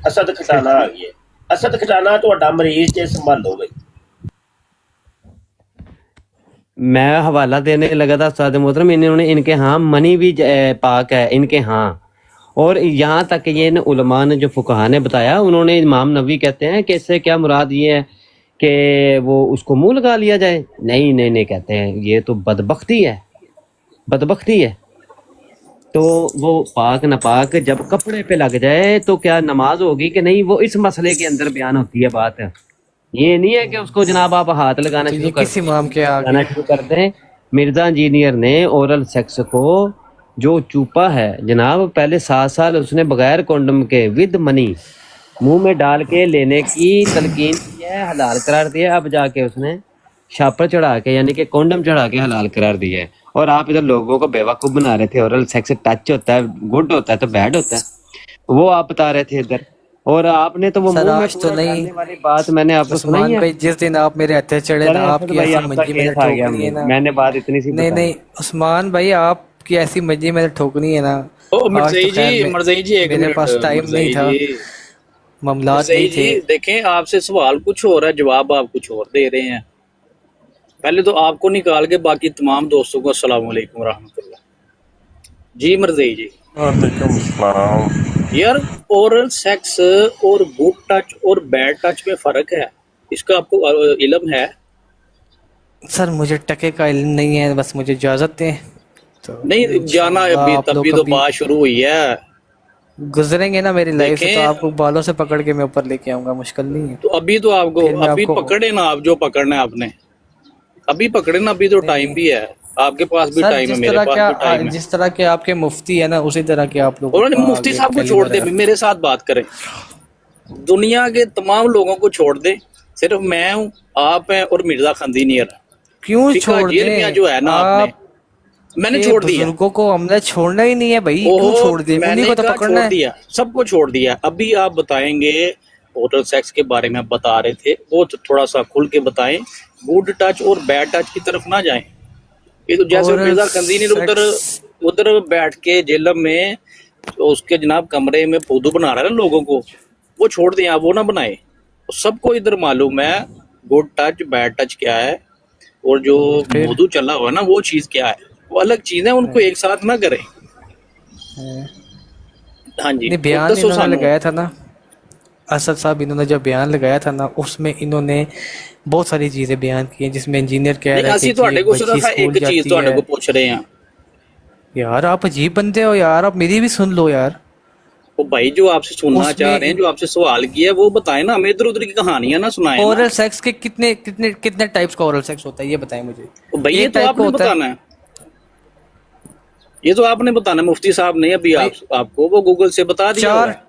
[SPEAKER 4] اسد کھٹانا آ گیا اسد کھٹانا تہاڈا مریض تے سنبھالو بھائی
[SPEAKER 1] میں حوالہ دینے لگا تھا استاد محترم انہوں نے ان کے ہاں منی بھی پاک ہے ان کے ہاں اور یہاں تک یہ علماء نے جو فقہاء نے بتایا انہوں نے امام نووی کہتے ہیں کہ اس سے کیا مراد یہ ہے کہ وہ اس کو منہ لگا لیا جائے نہیں کہتے ہیں یہ تو بدبختی ہے تو وہ پاک ناپاک جب کپڑے پہ لگ جائے تو کیا نماز ہوگی کہ نہیں وہ اس مسئلے کے اندر بیان ہوتی ہے بات یہ نہیں ہے کہ اس کو جناب آپ ہاتھ لگانا
[SPEAKER 3] تو یہ
[SPEAKER 1] شروع کر
[SPEAKER 3] کس امام کے آگے
[SPEAKER 1] دیں مرزا انجینئر نے اورل سیکس کو جو چوپا ہے جناب پہلے 7 سال اس نے بغیر کونڈم کے ود منی منہ میں ڈال کے لینے کی تلقین کی ہے حلال قرار دیا اب جا کے اس نے شاپر چڑھا کے یعنی کہ کونڈم چڑھا کے حلال قرار دیا ہے اور آپ ادھر لوگوں کو بیوقوف بنا رہے تھے اورل سیکس ٹچ ہوتا ہے گڈ ہوتا ہے تو بیڈ ہوتا ہے وہ آپ بتا رہے تھے ادھر اور آپ نے تو وہ
[SPEAKER 3] سر
[SPEAKER 1] منہ میں
[SPEAKER 3] آج تو
[SPEAKER 1] پورا
[SPEAKER 3] نہیں
[SPEAKER 1] ڈالنے والی بات میں نے آپ کو سنائی
[SPEAKER 3] عثمان
[SPEAKER 1] ہے
[SPEAKER 3] بھائی جس دن آپ میرے ہتھے چڑھے
[SPEAKER 1] چلیں
[SPEAKER 3] نا آپ
[SPEAKER 1] اسد
[SPEAKER 3] کی
[SPEAKER 1] بھائی
[SPEAKER 3] ایسی
[SPEAKER 1] آپ کا
[SPEAKER 3] منجی میں نے
[SPEAKER 1] کیس آ گیا
[SPEAKER 3] ٹھوکنی ہے نا
[SPEAKER 1] میں نے بات اتنی سی
[SPEAKER 3] نہیں عثمان بھائی آپ کی ایسی منجی میں نے ٹھوکنی ہے نا آج تو خیر
[SPEAKER 8] مرزئی جی ایک
[SPEAKER 3] میرے
[SPEAKER 8] منٹ
[SPEAKER 3] پاس ٹائم نہیں تھا معاملات
[SPEAKER 8] مرزئی
[SPEAKER 3] نہیں تھے
[SPEAKER 8] جی دیکھیں آپ سے سوال کچھ اور ہے جواب آپ کچھ اور دے رہے ہیں پہلے تو آپ کو نکال کے باقی تمام دوستوں کو السلام علیکم ورحمۃ اللہ جی مرزئی جی
[SPEAKER 5] وعلیکم السلام
[SPEAKER 8] یار اورل سیکس اور گڈ ٹچ اور بیڈ ٹچ میں فرق ہے اس کا آپ کو علم ہے
[SPEAKER 3] سر مجھے ٹکے کا علم نہیں ہے بس مجھے اجازت دیں تو
[SPEAKER 8] نہیں جانا
[SPEAKER 3] انشاءاللہ
[SPEAKER 8] ابھی
[SPEAKER 3] آپ لوگ
[SPEAKER 8] تبھی تو
[SPEAKER 3] کبھی
[SPEAKER 8] بات شروع ہوئی ہے
[SPEAKER 3] گزریں گے نا میری لائف سے تو
[SPEAKER 8] دیکھیں
[SPEAKER 3] آپ کو بالوں سے پکڑ کے میں اوپر لے کے آؤں گا مشکل نہیں ہے
[SPEAKER 8] تو ابھی تو آپ کو
[SPEAKER 3] پھر میں آپ
[SPEAKER 8] ابھی
[SPEAKER 3] کو
[SPEAKER 8] پکڑے نا آپ جو پکڑنا ہے آپ نے ابھی پکڑے نا ابھی تو ٹائم بھی ہے آپ کے پاس بھی
[SPEAKER 3] سر
[SPEAKER 8] ٹائم ہے میرے پاس بھی ٹائم ہے
[SPEAKER 3] جس طرح کے آپ کے مفتی ہے نا اسی طرح کے آپ لوگوں
[SPEAKER 8] اور
[SPEAKER 3] کا
[SPEAKER 8] مفتی
[SPEAKER 3] آگے
[SPEAKER 8] صاحب کو چھوڑ
[SPEAKER 3] کیلیبر
[SPEAKER 8] دیں
[SPEAKER 3] ہے
[SPEAKER 8] میرے ساتھ بات کریں دنیا کے تمام لوگوں کو چھوڑ دیں صرف میں ہوں آپ ہیں اور مرزا خندینیر
[SPEAKER 3] کیوں
[SPEAKER 8] فقہ
[SPEAKER 3] چھوڑ
[SPEAKER 8] جیل
[SPEAKER 3] دیں
[SPEAKER 8] میاں جو ہے نا آپ نے
[SPEAKER 3] آپ
[SPEAKER 8] میں نے
[SPEAKER 3] کے
[SPEAKER 8] چھوڑ دیا
[SPEAKER 3] بزرگوں کو ہم نے چھوڑنا ہی نہیں ہے بھائی کیوں
[SPEAKER 8] اوہو
[SPEAKER 3] چھوڑ دیں
[SPEAKER 8] میں
[SPEAKER 3] انہیں
[SPEAKER 8] نے
[SPEAKER 3] کو تو
[SPEAKER 8] کہا
[SPEAKER 3] پکڑنا
[SPEAKER 8] چھوڑ
[SPEAKER 3] ہے
[SPEAKER 8] دیا سب کو چھوڑ دیا ابھی آپ بتائیں گے اورل سیکس کے بارے میں آپ بتا رہے تھے وہ تھوڑا سا کھل کے بتائیں گڈ ٹچ اور بیڈ ٹچ کی طرف نہ جائیں یہ تو جیسے
[SPEAKER 3] اورل
[SPEAKER 8] مرزا خندینیر ادھر بیٹھ کے جیلم میں اس کے جناب کمرے میں پودو بنا رہا ہے نا لوگوں کو وہ چھوڑ دیں آپ وہ نہ بنائیں سب کو ادھر معلوم ہے گڈ ٹچ بیڈ ٹچ کیا ہے اور جو
[SPEAKER 3] پھر
[SPEAKER 8] موضوع چلا ہوا ہے نا وہ چیز کیا ہے وہ الگ چیز ہے ان کو ایک ساتھ نہ کریں ہاں جی
[SPEAKER 3] نہیں بیان
[SPEAKER 8] دسو
[SPEAKER 3] انہوں نے
[SPEAKER 8] سانو
[SPEAKER 3] لگایا تھا نا اسد صاحب انہوں نے جب بیان لگایا تھا نا اس میں انہوں نے بہت ساری چیزیں بیان کی ہیں جس میں انجینئر کہہ رہا
[SPEAKER 8] نہیں
[SPEAKER 3] ہے
[SPEAKER 8] اسی
[SPEAKER 3] کہ
[SPEAKER 8] تواڈے
[SPEAKER 3] ایک
[SPEAKER 8] کو
[SPEAKER 3] بچی
[SPEAKER 8] صرف
[SPEAKER 3] اسکول
[SPEAKER 8] ایک چیز
[SPEAKER 3] جاتی
[SPEAKER 8] تواڈے
[SPEAKER 3] ہے
[SPEAKER 8] کو پوچھ رہے ہیں
[SPEAKER 3] یار آپ عجیب بندے ہو یار آپ میری بھی سن لو یار
[SPEAKER 8] وہ بھائی جو آپ سے سننا
[SPEAKER 3] اس
[SPEAKER 8] چاہ
[SPEAKER 3] میں
[SPEAKER 8] رہے ہیں جو آپ سے سوال کیا ہے وہ بتائیں نا ہمیں ادھر ادھر کی کہانیاں نہ سنائیں نا
[SPEAKER 3] اورل سیکس کے کتنے ٹائپس کا اورل سیکس ہوتا ہے یہ بتائیں مجھے
[SPEAKER 8] بھائی یہ
[SPEAKER 3] ایک
[SPEAKER 8] تو
[SPEAKER 3] ٹائپ
[SPEAKER 8] آپ
[SPEAKER 3] کا
[SPEAKER 8] نے
[SPEAKER 3] ہوتا ہے
[SPEAKER 8] بتانا ہے یہ تو آپ نے بتانا ہے مفتی صاحب نے ابھی
[SPEAKER 3] بھائی
[SPEAKER 8] آپ کو وہ گوگل سے بتا دیا
[SPEAKER 3] چار
[SPEAKER 8] ہوا ہے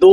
[SPEAKER 8] 2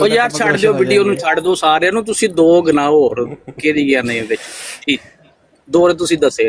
[SPEAKER 8] ਉਹ ਯਾਰ ਛੱਡ ਦਿਓ ਵੀਡੀਓ ਨੂੰ, ਛੱਡ ਦਿਓ ਸਾਰਿਆਂ ਨੂੰ, ਤੁਸੀਂ 2 ਗਿਣਾਓ ਹੋਰ ਕਿਹੜੀ ਗਿਆ ਨੇ ਵਿੱਚ। ਠੀਕ, 2 ਤੁਸੀਂ ਦੱਸੇ।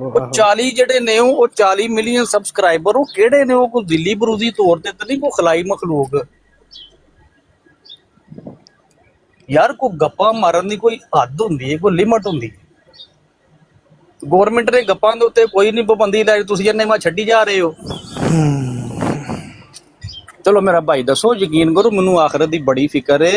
[SPEAKER 8] ਉਹ 40 ਜਿਹੜੇ ਨੇ ਉਹ 40 ਮਿਲੀਅਨ ਸਬਸਕ੍ਰਾਈਬਰ, ਉਹ ਕਿਹੜੇ ਨੇ? ਉਹ ਕੋਈ ਦਿੱਲੀ ਬਰੂਦੀ ਤੌਰ ਤੇ ਤਾਂ ਨਹੀਂ ਕੋਈ ਖਲਾਈ ਮਖਲੂਕ। ਯਾਰ ਕੋਈ ਗੱਪਾਂ ਮਾਰਨ ਦੀ ਕੋਈ ਹੱਦ ਹੁੰਦੀ ਹੈ, ਕੋਈ ਲਿਮਟ ਹੁੰਦੀ ਹੈ। ਗਵਰਨਮੈਂਟ ਨੇ ਗੱਪਾਂ ਦੇ ਉੱਤੇ ਕੋਈ ਨਹੀਂ ਪਾਬੰਦੀ ਲਾਈ, ਤੁਸੀਂ ਇਹਨੇ ਮਾ ਛੱਡੀ ਜਾ ਰਹੇ ਹੋ। ਚਲੋ ਮੇਰਾ ਭਾਈ ਦੱਸੋ, ਯਕੀਨ ਕਰੋ ਮੈਨੂੰ ਆਖਰਤ ਦੀ ਬੜੀ ਫਿਕਰ ਹੈ।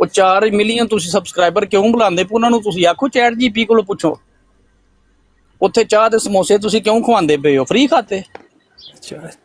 [SPEAKER 8] ਉਹ 4 ਮਿਲੀਅਨ ਤੁਸੀਂ ਸਬਸਕ੍ਰਾਈਬਰ ਕਿਉਂ ਬੁਲਾਉਂਦੇ ਪਏ ਉਹਨਾਂ ਨੂੰ? ਤੁਸੀਂ ਆਖੋ ਚੈਟ ਜੀਪੀ ਕੋਲੋਂ ਪੁੱਛੋ। ਉੱਥੇ ਚਾਹ ਤੇ ਸਮੋਸੇ ਤੁਸੀਂ ਕਿਉਂ ਖਵਾਉਂਦੇ ਪਏ ਹੋ? ਫ੍ਰੀ ਖਾਤੇ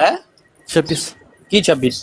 [SPEAKER 8] ਹੈ?
[SPEAKER 3] 26
[SPEAKER 8] ਕੀ 26?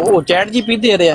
[SPEAKER 8] ਉਹ ਚੈਟ ਜੀਪੀ ਦੇ ਰਿਹਾ।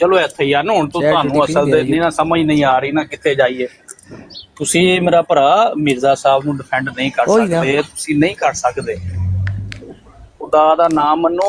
[SPEAKER 8] ਚਲੋ ਇੱਥੇ ਹੀ ਆ ਨਾ। ਹੁਣ
[SPEAKER 3] Chat
[SPEAKER 8] ਤੁਹਾਨੂੰ
[SPEAKER 3] GPT
[SPEAKER 8] ਅਸਲ ਦੇ ਨਹੀਂ ਨਾ ਸਮਝ ਨਹੀਂ ਆ ਰਹੀ ਨਾ ਕਿੱਥੇ ਜਾਈਏ। ਤੁਸੀਂ ਮੇਰਾ ਭਰਾ ਮਿਰਜ਼ਾ ਸਾਹਿਬ ਨੂੰ ਡਿਫੈਂਡ ਨਹੀਂ ਕਰ
[SPEAKER 3] ਉਹੀ ਨਾ।
[SPEAKER 8] ਸਕਦੇ, ਤੁਸੀਂ ਨਹੀਂ ਕਰ ਸਕਦੇ। ਖੁਦਾ ਦਾ ਨਾਮ ਮੰਨੋ,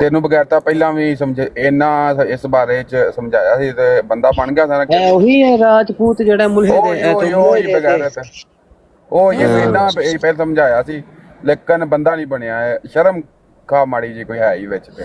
[SPEAKER 9] ਤੈਨੂੰ ਬਗੈਰ ਤਾਂ ਪਹਿਲਾਂ ਵੀ ਸਮਝ ਇਹਨਾਂ ਇਸ ਬਾਰੇ ਚ ਸਮਝਾਇਆ ਸੀ ਤੇ ਬੰਦਾ ਬਣ ਗਿਆ ਸਾਰਾ।
[SPEAKER 1] ਇਹ ਉਹੀ ਹੈ ਰਾਜਪੂਤ ਜਿਹੜਾ ਮੁਲਹਿਦ ਹੈ।
[SPEAKER 9] ਉਹ ਹੀ ਬਗੈਰਤ ਉਹ ਇਹ ਇਹਨਾਂ ਪਹਿਲਾਂ ਸਮਝਾਇਆ ਸੀ ਲੇਕਿਨ ਬੰਦਾ ਨਹੀਂ ਬਣਿਆ ਹੈ। ਸ਼ਰਮ ਖਾ ਮਾੜੀ ਜੀ ਕੋਈ ਹੈ ਹੀ ਵਿੱਚ ਤੇ।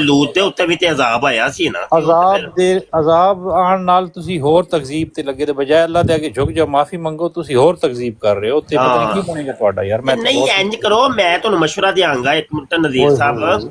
[SPEAKER 4] ਲੂਤ ਦੇ ਉੱਤੇ ਵੀ ਤੇ ਅਜ਼ਾਬ ਆਇਆ ਸੀ ਨਾ।
[SPEAKER 5] ਅਜ਼ਾਬ ਆਣ ਨਾਲ ਤੁਸੀਂ ਹੋਰ ਤਕਜ਼ੀਬ ਤੇ ਲੱਗੇ, ਤੇ ਬਜਾਏ ਅੱਲਾਹ ਦੇ ਅੱਗੇ ਝੁਕ ਜਾ ਮਾਫੀ ਮੰਗੋ, ਤੁਸੀਂ ਹੋਰ ਤਕਜ਼ੀਬ ਕਰ ਰਹੇ ਹੋ ਤੇ ਪਤਾ ਨਹੀਂ ਕੀ ਬਣੇਗਾ ਤੁਹਾਡਾ ਯਾਰ। ਮੈਂ
[SPEAKER 4] ਨਹੀਂ ਇੰਜ ਕਰੋ, ਮੈਂ ਤੁਹਾਨੂੰ ਮਸ਼ਵਰਾ ਦਿਆਂਗਾ। ਇੱਕ ਮਿੰਟ ਨਜ਼ੀਰ ਸਾਹਿਬ,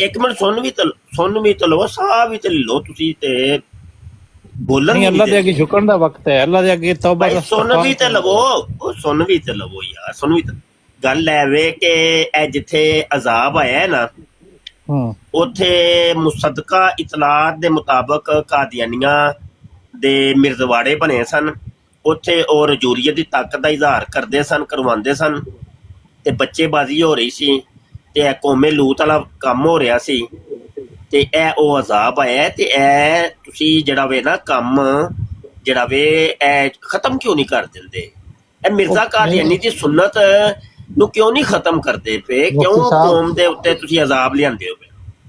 [SPEAKER 4] ਇੱਕ ਮਿੰਟ ਸੁਣ ਵੀ ਤੇ ਲਓ, ਸਾਹ ਵੀ ਤੇ ਲਓ ਤੁਸੀਂ, ਤੇ ਬੋਲਣ
[SPEAKER 5] ਨਹੀਂ ਅੱਲਾਹ ਦੇ ਅੱਗੇ ਝੁਕਣ ਦਾ ਵਕਤ ਹੈ, ਅੱਲਾਹ ਦੇ ਅੱਗੇ ਤੌਬਾ ਦਾ।
[SPEAKER 4] ਸੁਣ ਵੀ ਤੇ ਲਵੋ, ਉਹ ਸੁਣ ਵੀ ਤੇ ਲਵੋ ਯਾਰ, ਸੁਣ ਵੀ। ਗੱਲ ਐਵੇਂ ਕਿ ਇਹ ਜਿੱਥੇ ਅਜ਼ਾਬ ਆਇਆ ਨਾ, ਉੱਥੇ ਮੁਸੱਦਕਾ ਇਤਲਾਤ ਦੇ ਮੁਤਾਬਕ ਕਾਦੀਆਨੀਆਂ ਦੇ ਮਿਰਜ਼ਵਾੜੇ ਬਣੇ ਸਨ। ਉੱਥੇ ਉਹ ਰਜੂਰੀਅਤ ਦੀ ਤਾਕਤ ਦਾ ਇਜ਼ਹਾਰ ਕਰਦੇ ਸਨ, ਕਰਵਾਉਂਦੇ ਸਨ, ਤੇ ਬੱਚੇਬਾਜ਼ੀ ਹੋ ਰਹੀ ਸੀ, ਤੇ ਇਹ ਕੌਮੇ ਲੂਤ ਵਾਲਾ ਕੰਮ ਹੋ ਰਿਹਾ ਸੀ, ਤੇ ਇਹ ਉਹ ਅਜ਼ਾਬ ਆਇਆ। ਤੇ ਇਹ ਤੁਸੀਂ ਜਿਹੜਾ ਵੇ ਨਾ ਕੰਮ ਜਿਹੜਾ ਵੇ ਇਹ ਖਤਮ ਕਿਉਂ ਨਹੀਂ ਕਰ ਦਿੰਦੇ? ਇਹ ਮਿਰਜ਼ਾ ਕਾਦੀਆਨੀ ਦੀ ਸੁਨਨਤ ਨੂੰ ਕਿਉਂ ਨਹੀਂ ਖਤਮ ਕਰਦੇ ਪਏ? ਕਿਉਂ ਕੌਮ ਦੇ ਉੱਤੇ ਤੁਸੀਂ ਅਜ਼ਾਬ ਲਿਆਂਦੇ ਹੋ?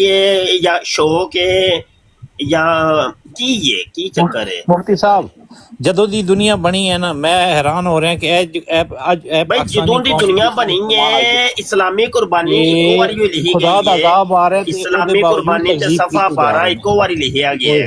[SPEAKER 4] ਹੈ ਜਾਂ ਸ਼ੌਕ ਹੈ ਜਾਂ ਕੀ ਚੱਕਰ ਹੈ?
[SPEAKER 5] ਮੁਫਤੀ ਸਾਹਿਬ ਜਦੋਂ ਦੀ ਦੁਨੀਆ ਬਣੀ ਹੈ ਨਾ, ਮੈਂ ਹੈਰਾਨ ਹੋ ਰਿਹਾ ਕਿ ਅੱਜ
[SPEAKER 4] ਭਾਈ ਜਦੋਂ ਦੀ ਦੁਨੀਆ ਬਣੀ ਹੈ ਇਸਲਾਮੀ ਕੁਰਬਾਨੀ ਇੱਕੋ ਵਾਰੀ ਹੀ ਲਿਖੀ
[SPEAKER 5] ਖੁਦਾ ਦਾ
[SPEAKER 4] ਗਈ
[SPEAKER 5] ਅਜ਼ਾਬ ਆ ਰਿਹਾ
[SPEAKER 4] ਹੈ। ਇਸਲਾਮੀ ਕੁਰਬਾਨੀ ਤੇ ਸਫਾ 12 ਇੱਕੋ ਵਾਰੀ ਲਿਖਿਆ ਗਿਆ ਹੈ।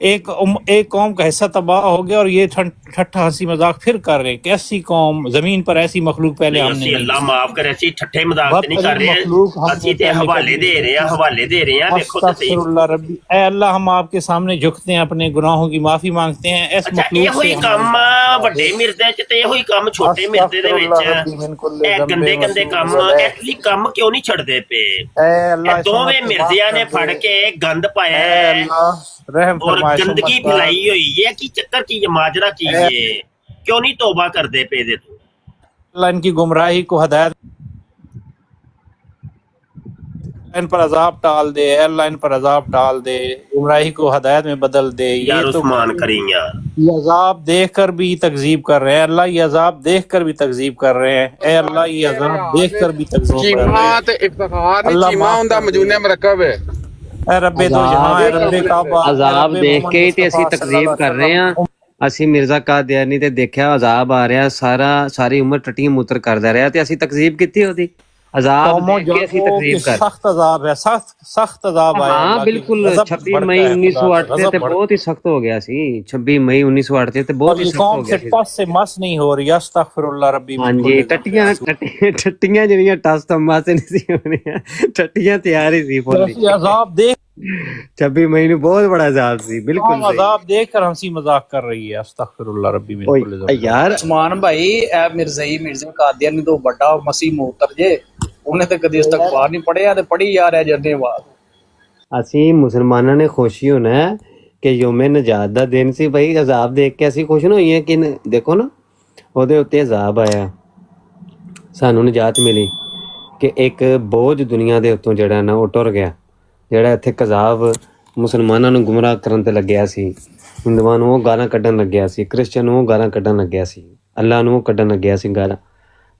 [SPEAKER 5] ایک قوم کا حصہ تباہ ہو گیا اور یہ ٹھٹھا ہنسی مذاق پھر کر رہے ہیں. کیسی قوم، زمین پر ایسی مخلوق پہلے ہم نے
[SPEAKER 4] اسی
[SPEAKER 5] نہیں
[SPEAKER 4] اللہ
[SPEAKER 5] دیکھی.
[SPEAKER 4] معاف کرے اسی ٹھٹھے مذاق تے نہیں کر
[SPEAKER 5] بدترین
[SPEAKER 4] رہے ہیں،
[SPEAKER 5] مخلوق ہم نے
[SPEAKER 4] اسی تے
[SPEAKER 5] پہلے
[SPEAKER 4] حوالے
[SPEAKER 5] کبھی
[SPEAKER 4] دے
[SPEAKER 5] نہیں
[SPEAKER 4] رہے ہیں،
[SPEAKER 5] دیکھی.
[SPEAKER 4] حوالے دے رہے ہیں، دیکھو تو صحیح.
[SPEAKER 5] استغفر اللہ ربی، اے اللہ ہم آپ کے سامنے جھکتے ہیں، اپنے گناہوں کی معافی مانگتے ہیں. اس
[SPEAKER 4] اچھا
[SPEAKER 5] مخلوق
[SPEAKER 4] یہ ہوئی
[SPEAKER 5] سے
[SPEAKER 4] کام
[SPEAKER 5] ہماری
[SPEAKER 4] وڈے مرزے چ تے یہ ہوئی کام چھوٹے مرزے دے وچ اے گندے گندے کام ایٹلی کام کیوں نہیں چھڑدے پے؟
[SPEAKER 5] اے اللہ
[SPEAKER 4] اے
[SPEAKER 5] اس
[SPEAKER 4] دوویں
[SPEAKER 5] امت کو معاف
[SPEAKER 4] مرزیاں نے
[SPEAKER 5] کر
[SPEAKER 4] پھڑ
[SPEAKER 5] دے.
[SPEAKER 4] کے گند پایا
[SPEAKER 5] اے
[SPEAKER 4] ہے
[SPEAKER 5] اللہ رحم
[SPEAKER 4] اور
[SPEAKER 5] فرما اس
[SPEAKER 4] گندگی
[SPEAKER 5] امت پر.
[SPEAKER 4] پھیلائی ہوئی ہے. کی چکر کی یہ ماجرا کی
[SPEAKER 5] اے
[SPEAKER 4] یہ کیوں نہیں توبہ کر دے پے دے تو؟
[SPEAKER 5] اللہ ان کی گمراہی کو ہدایت، ان پر عذاب ڈال دے. اے اللہ ان پر عذاب ڈال دے، گمراہی کو ہدایت میں بدل دے.
[SPEAKER 4] یار
[SPEAKER 5] یہ تو
[SPEAKER 4] عثمان کریم یار
[SPEAKER 5] یہ عذاب دیکھ کر بھی تکذیب کر رہے ہیں. اللہ یہ عذاب دیکھ کر بھی تکذیب کر رہے ہیں. اے اللہ یہ عذاب دیکھ کر بھی تکذیب کر رہے
[SPEAKER 9] چیما
[SPEAKER 5] ہیں.
[SPEAKER 9] تے افتخار نہیں،
[SPEAKER 5] اللہ
[SPEAKER 9] چیما
[SPEAKER 5] معاف
[SPEAKER 9] ہوندا
[SPEAKER 5] کر دے.
[SPEAKER 9] مجونے مرکب ہے.
[SPEAKER 5] اے رب دو جہاں، اے رب کعبہ، اے
[SPEAKER 1] عذاب
[SPEAKER 5] رب
[SPEAKER 1] دیکھ
[SPEAKER 5] محمد
[SPEAKER 1] کے ہی تے اسی
[SPEAKER 5] مصطفیٰ صلی اللہ
[SPEAKER 1] تکذیب
[SPEAKER 5] علیہ
[SPEAKER 1] کر رہے ہیں.
[SPEAKER 5] وسلم.
[SPEAKER 1] ਅਸੀਂ ਮਿਰਜ਼ਾ ਕਾਦੀਆਨੀ ਤੇ ਦੇਖਿਆ عذاب ਆ ਰਿਹਾ, ਸਾਰੀ ਉਮਰ ਟੱਟੀਆਂ ਮੁੱਤਰ ਕਰਦਾ ਰਿਹਾ ਤੇ ਅਸੀਂ ਤਕਜ਼ੀਬ ਕੀਤੀ ਉਹਦੀ. عذاب
[SPEAKER 5] قوموں
[SPEAKER 1] دیکھ کے ਅਸੀਂ
[SPEAKER 5] جاگو کہ
[SPEAKER 1] تکذیب کر
[SPEAKER 5] سخت عذاب ہے، سخت عذاب آیا.
[SPEAKER 1] ہاں
[SPEAKER 5] اللہ کی
[SPEAKER 1] بالکل.
[SPEAKER 5] غضب
[SPEAKER 1] 26
[SPEAKER 5] بڑھتا
[SPEAKER 1] ਮਈ
[SPEAKER 5] ہے، خدا کا
[SPEAKER 1] 1908
[SPEAKER 5] غضب
[SPEAKER 1] ਤੇ
[SPEAKER 5] بڑھتا
[SPEAKER 1] ਬਹੁਤ ਹੀ سخت ہو گیا سی. 26 ਮਈ 1908 ਤੇ
[SPEAKER 5] ہے.
[SPEAKER 1] ਬਹੁਤ
[SPEAKER 5] اور
[SPEAKER 1] ਹੀ
[SPEAKER 5] یہ
[SPEAKER 1] سخت ہو
[SPEAKER 5] قوم
[SPEAKER 1] ਗਿਆ
[SPEAKER 5] سے
[SPEAKER 1] ਸੀ.
[SPEAKER 5] ٹس سے مس نہیں ہو رہی. استغفر اللہ ربی من
[SPEAKER 1] ਹਾਂਜੀ
[SPEAKER 5] کل ذنب
[SPEAKER 1] ਟੱਟੀਆਂ
[SPEAKER 5] عصور.
[SPEAKER 1] ਟੱਟੀਆਂ ਜਿਹੜੀਆਂ ਟਸ ਤਮਾ ਤੇ ਨਹੀਂ ਸੀ ਹੋਣੀਆਂ, ਟੱਟੀਆਂ ਤਿਆਰ ਹੀ ਸੀ ਫੁੱਲੀ.
[SPEAKER 5] ایسی عذاب دیکھ
[SPEAKER 1] 26 ਮਈ ਨੂੰ ਬਹੁਤ ਬੜਾ عذاب ਸੀ. بالکل
[SPEAKER 5] قوم عذاب دیکھ کر ہنسی مذاق کر رہی ہے. استغفر اللہ ربی من کل ذنب.
[SPEAKER 1] یار
[SPEAKER 8] عثمان بھائی اے مرزا قادیانی تو بڑا مسیح محتر جے، انہیں تے کدی استغفار نہیں پڑھیا تے پڑھی جا رہا جرنے بعد.
[SPEAKER 1] ਅਸੀਂ ਮੁਸਲਮਾਨਾਂ ਨੇ ਖੁਸ਼ੀ ਹੋਣਾ ਹੈ ਕਿ ਯੋਮੇ ਨਜਾਤ ਦਾ ਦਿਨ ਸੀ ਬਈ. عذاب ਦੇਖ ਕੇ ਅਸੀਂ ਖੁਸ਼ ਨਹੀਂ ਹੋਈਏ ਕਿ ਦੇਖੋ ਨਾ ਉਹਦੇ ਉੱਤੇ عذاب ਆਇਆ, ਸਾਨੂੰ ਨਜਾਤ ਮਿਲੀ ਕਿ ਇੱਕ ਬੋਝ ਦੁਨੀਆ ਦੇ ਉੱਤੋਂ ਜਿਹੜਾ ਨਾ ਉਹ ਟੁਰ ਗਿਆ. ਜਿਹੜਾ ਇੱਥੇ ਕਜ਼ਾਬ ਮੁਸਲਮਾਨਾਂ ਨੂੰ ਗੁੰਮਰਾਹ ਕਰਨ ਤੇ ਲੱਗਿਆ ਸੀ, ਹਿੰਦੂਆਂ ਨੂੰ ਉਹ ਗਾਲਾਂ ਕੱਢਣ ਲੱਗਿਆ ਸੀ, ਕ੍ਰਿਸਚਨ ਨੂੰ ਉਹ ਗਾਲਾਂ ਕੱਢਣ ਲੱਗਿਆ ਸੀ, ਅੱਲਾ ਨੂੰ ਉਹ ਕੱਢਣ ਲੱਗਿਆ ਸੀ ਗਾਲਾਂ.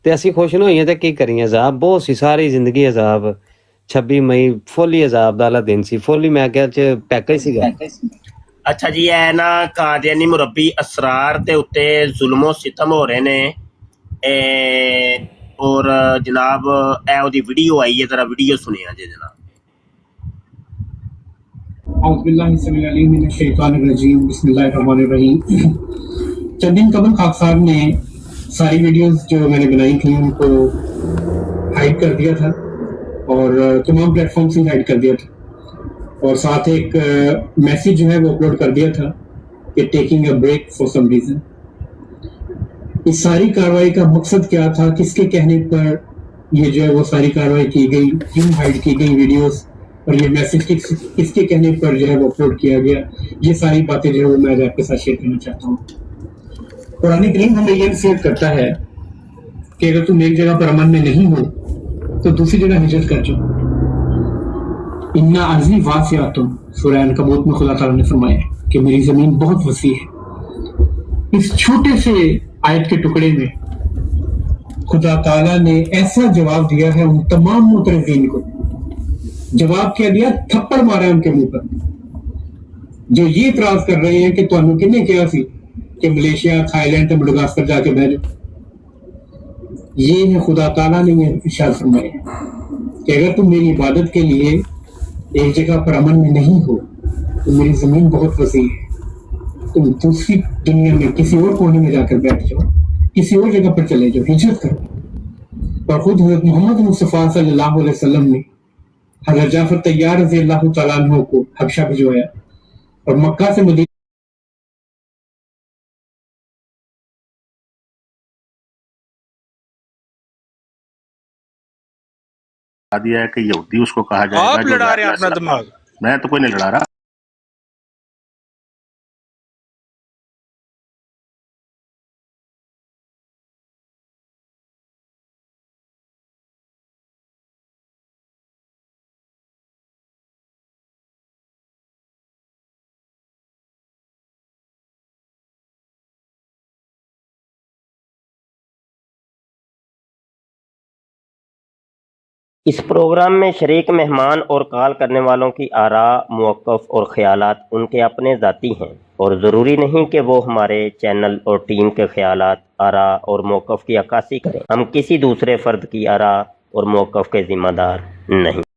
[SPEAKER 1] ਤੇ ਅਸੀਂ ਖੁਸ਼ ਨਹੀਂ ਹੋਈਏ ਤੇ ਕੀ ਕਰੀਏ? عذاب ਬਹੁਤ ਸੀ, ਸਾਰੀ ਜ਼ਿੰਦਗੀ عذاب. 26 ਮਈ ਫੁੱਲੀ عذاب ਦਾ ਵਾਲਾ ਦਿਨ ਸੀ. ਫੁੱਲੀ ਮੈਂ ਕਿਹਾ ਚ ਪੈਕੇਜ ਸੀਗਾ.
[SPEAKER 4] ਅੱਛਾ ਜੀ ਐ ਨਾ ਕਾਦੀਆਨੀ ਮੁਰੱਬੀ ਅਸਰਾਰ ਦੇ ਉੱਤੇ ਜ਼ੁਲਮੋ ਸਿਤਮ ਹੋ ਰਹੇ ਨੇ ਔਰ ਜਨਾਬ ਇਹ ਉਹਦੀ ਵੀਡੀਓ ਆਈ ਹੈ, ਜ਼ਰਾ ਵੀਡੀਓ ਸੁਣਿਆ ਜੇ ਜਨਾਬ.
[SPEAKER 6] اعوذ باللہ السمیع العلیم من الشیطان الرجیم بسم اللہ الرحمن الرحیم. چند دن قبل خاک صاحب نے ساری ویڈیوز جو میں نے بنائی تھیں ان کو ہائڈ کر دیا تھا اور تمام پلیٹ فارم سے ہائڈ کر دیا تھا اور ساتھ ایک میسیج جو ہے وہ اپلوڈ کر دیا تھا کہ taking a break for some reason. اس ساری کارروائی کا مقصد کیا تھا؟ کس کے کہنے پر یہ جو ہے وہ ساری کارروائی کی گئی؟ کیوں ہائڈ کی گئی ویڈیوز اور یہ میسیج کس کے کہنے پر جو ہے وہ اپلوڈ کیا گیا؟ یہ ساری باتیں جو ہے وہ میں آپ کے ساتھ شیئر کرنا چاہتا ہوں. قرآن کریم ہمیں یہ نصیحت کرتا ہے کہ اگر تم ایک جگہ پر امن میں نہیں ہو تو دوسری جگہ ہجرت کر جاؤ. انا ارضی واسعۃ، سورہ عنکبوت میں خدا تعالیٰ نے فرمایا کہ میری زمین بہت وسیع ہے. اس چھوٹے سے آیت کے ٹکڑے میں خدا تعالیٰ نے ایسا جواب دیا ہے ان تمام معترضین کو. جواب کیا دیا؟ تھپڑ مارا ہے ان کے منہ پر جو یہ اعتراض کر رہے ہیں کہ تمہیں کنے کیا سی کہ ملیشیا، تھائی لینڈ تے مڈغاسکر جا کے بیٹھ جاؤ. یہ ہے خدا تعالیٰ نے یہ ارشاد فرمایا کہ اگر تم میری عبادت کے لیے ایک جگہ پر امن میں نہیں ہو تو میری زمین بہت وسیع ہے، تم دوسری دنیا میں کسی اور کونے میں جا کر بیٹھ جاؤ، کسی اور جگہ پر چلے جاؤ، ہجرت کرو. اور خود حضرت محمد مصطفیٰ صلی اللہ علیہ وسلم نے حضرت جعفر طیار رضی اللہ تعالیٰ عنہ کو حبشہ بھجوایا اور مکہ سے مدینہ
[SPEAKER 2] دیا ہے کہ یہودی اس کو کہا جائے گا.
[SPEAKER 5] آپ لڑا رہے ہیں اپنا دماغ.
[SPEAKER 2] میں تو کوئی نہیں لڑا رہا.
[SPEAKER 4] اس پروگرام میں شریک مہمان اور کال کرنے والوں کی آراء، موقف اور خیالات ان کے اپنے ذاتی ہیں اور ضروری نہیں کہ وہ ہمارے چینل اور ٹیم کے خیالات، آراء اور موقف کی عکاسی کریں. ہم کسی دوسرے فرد کی آراء اور موقف کے ذمہ دار نہیں.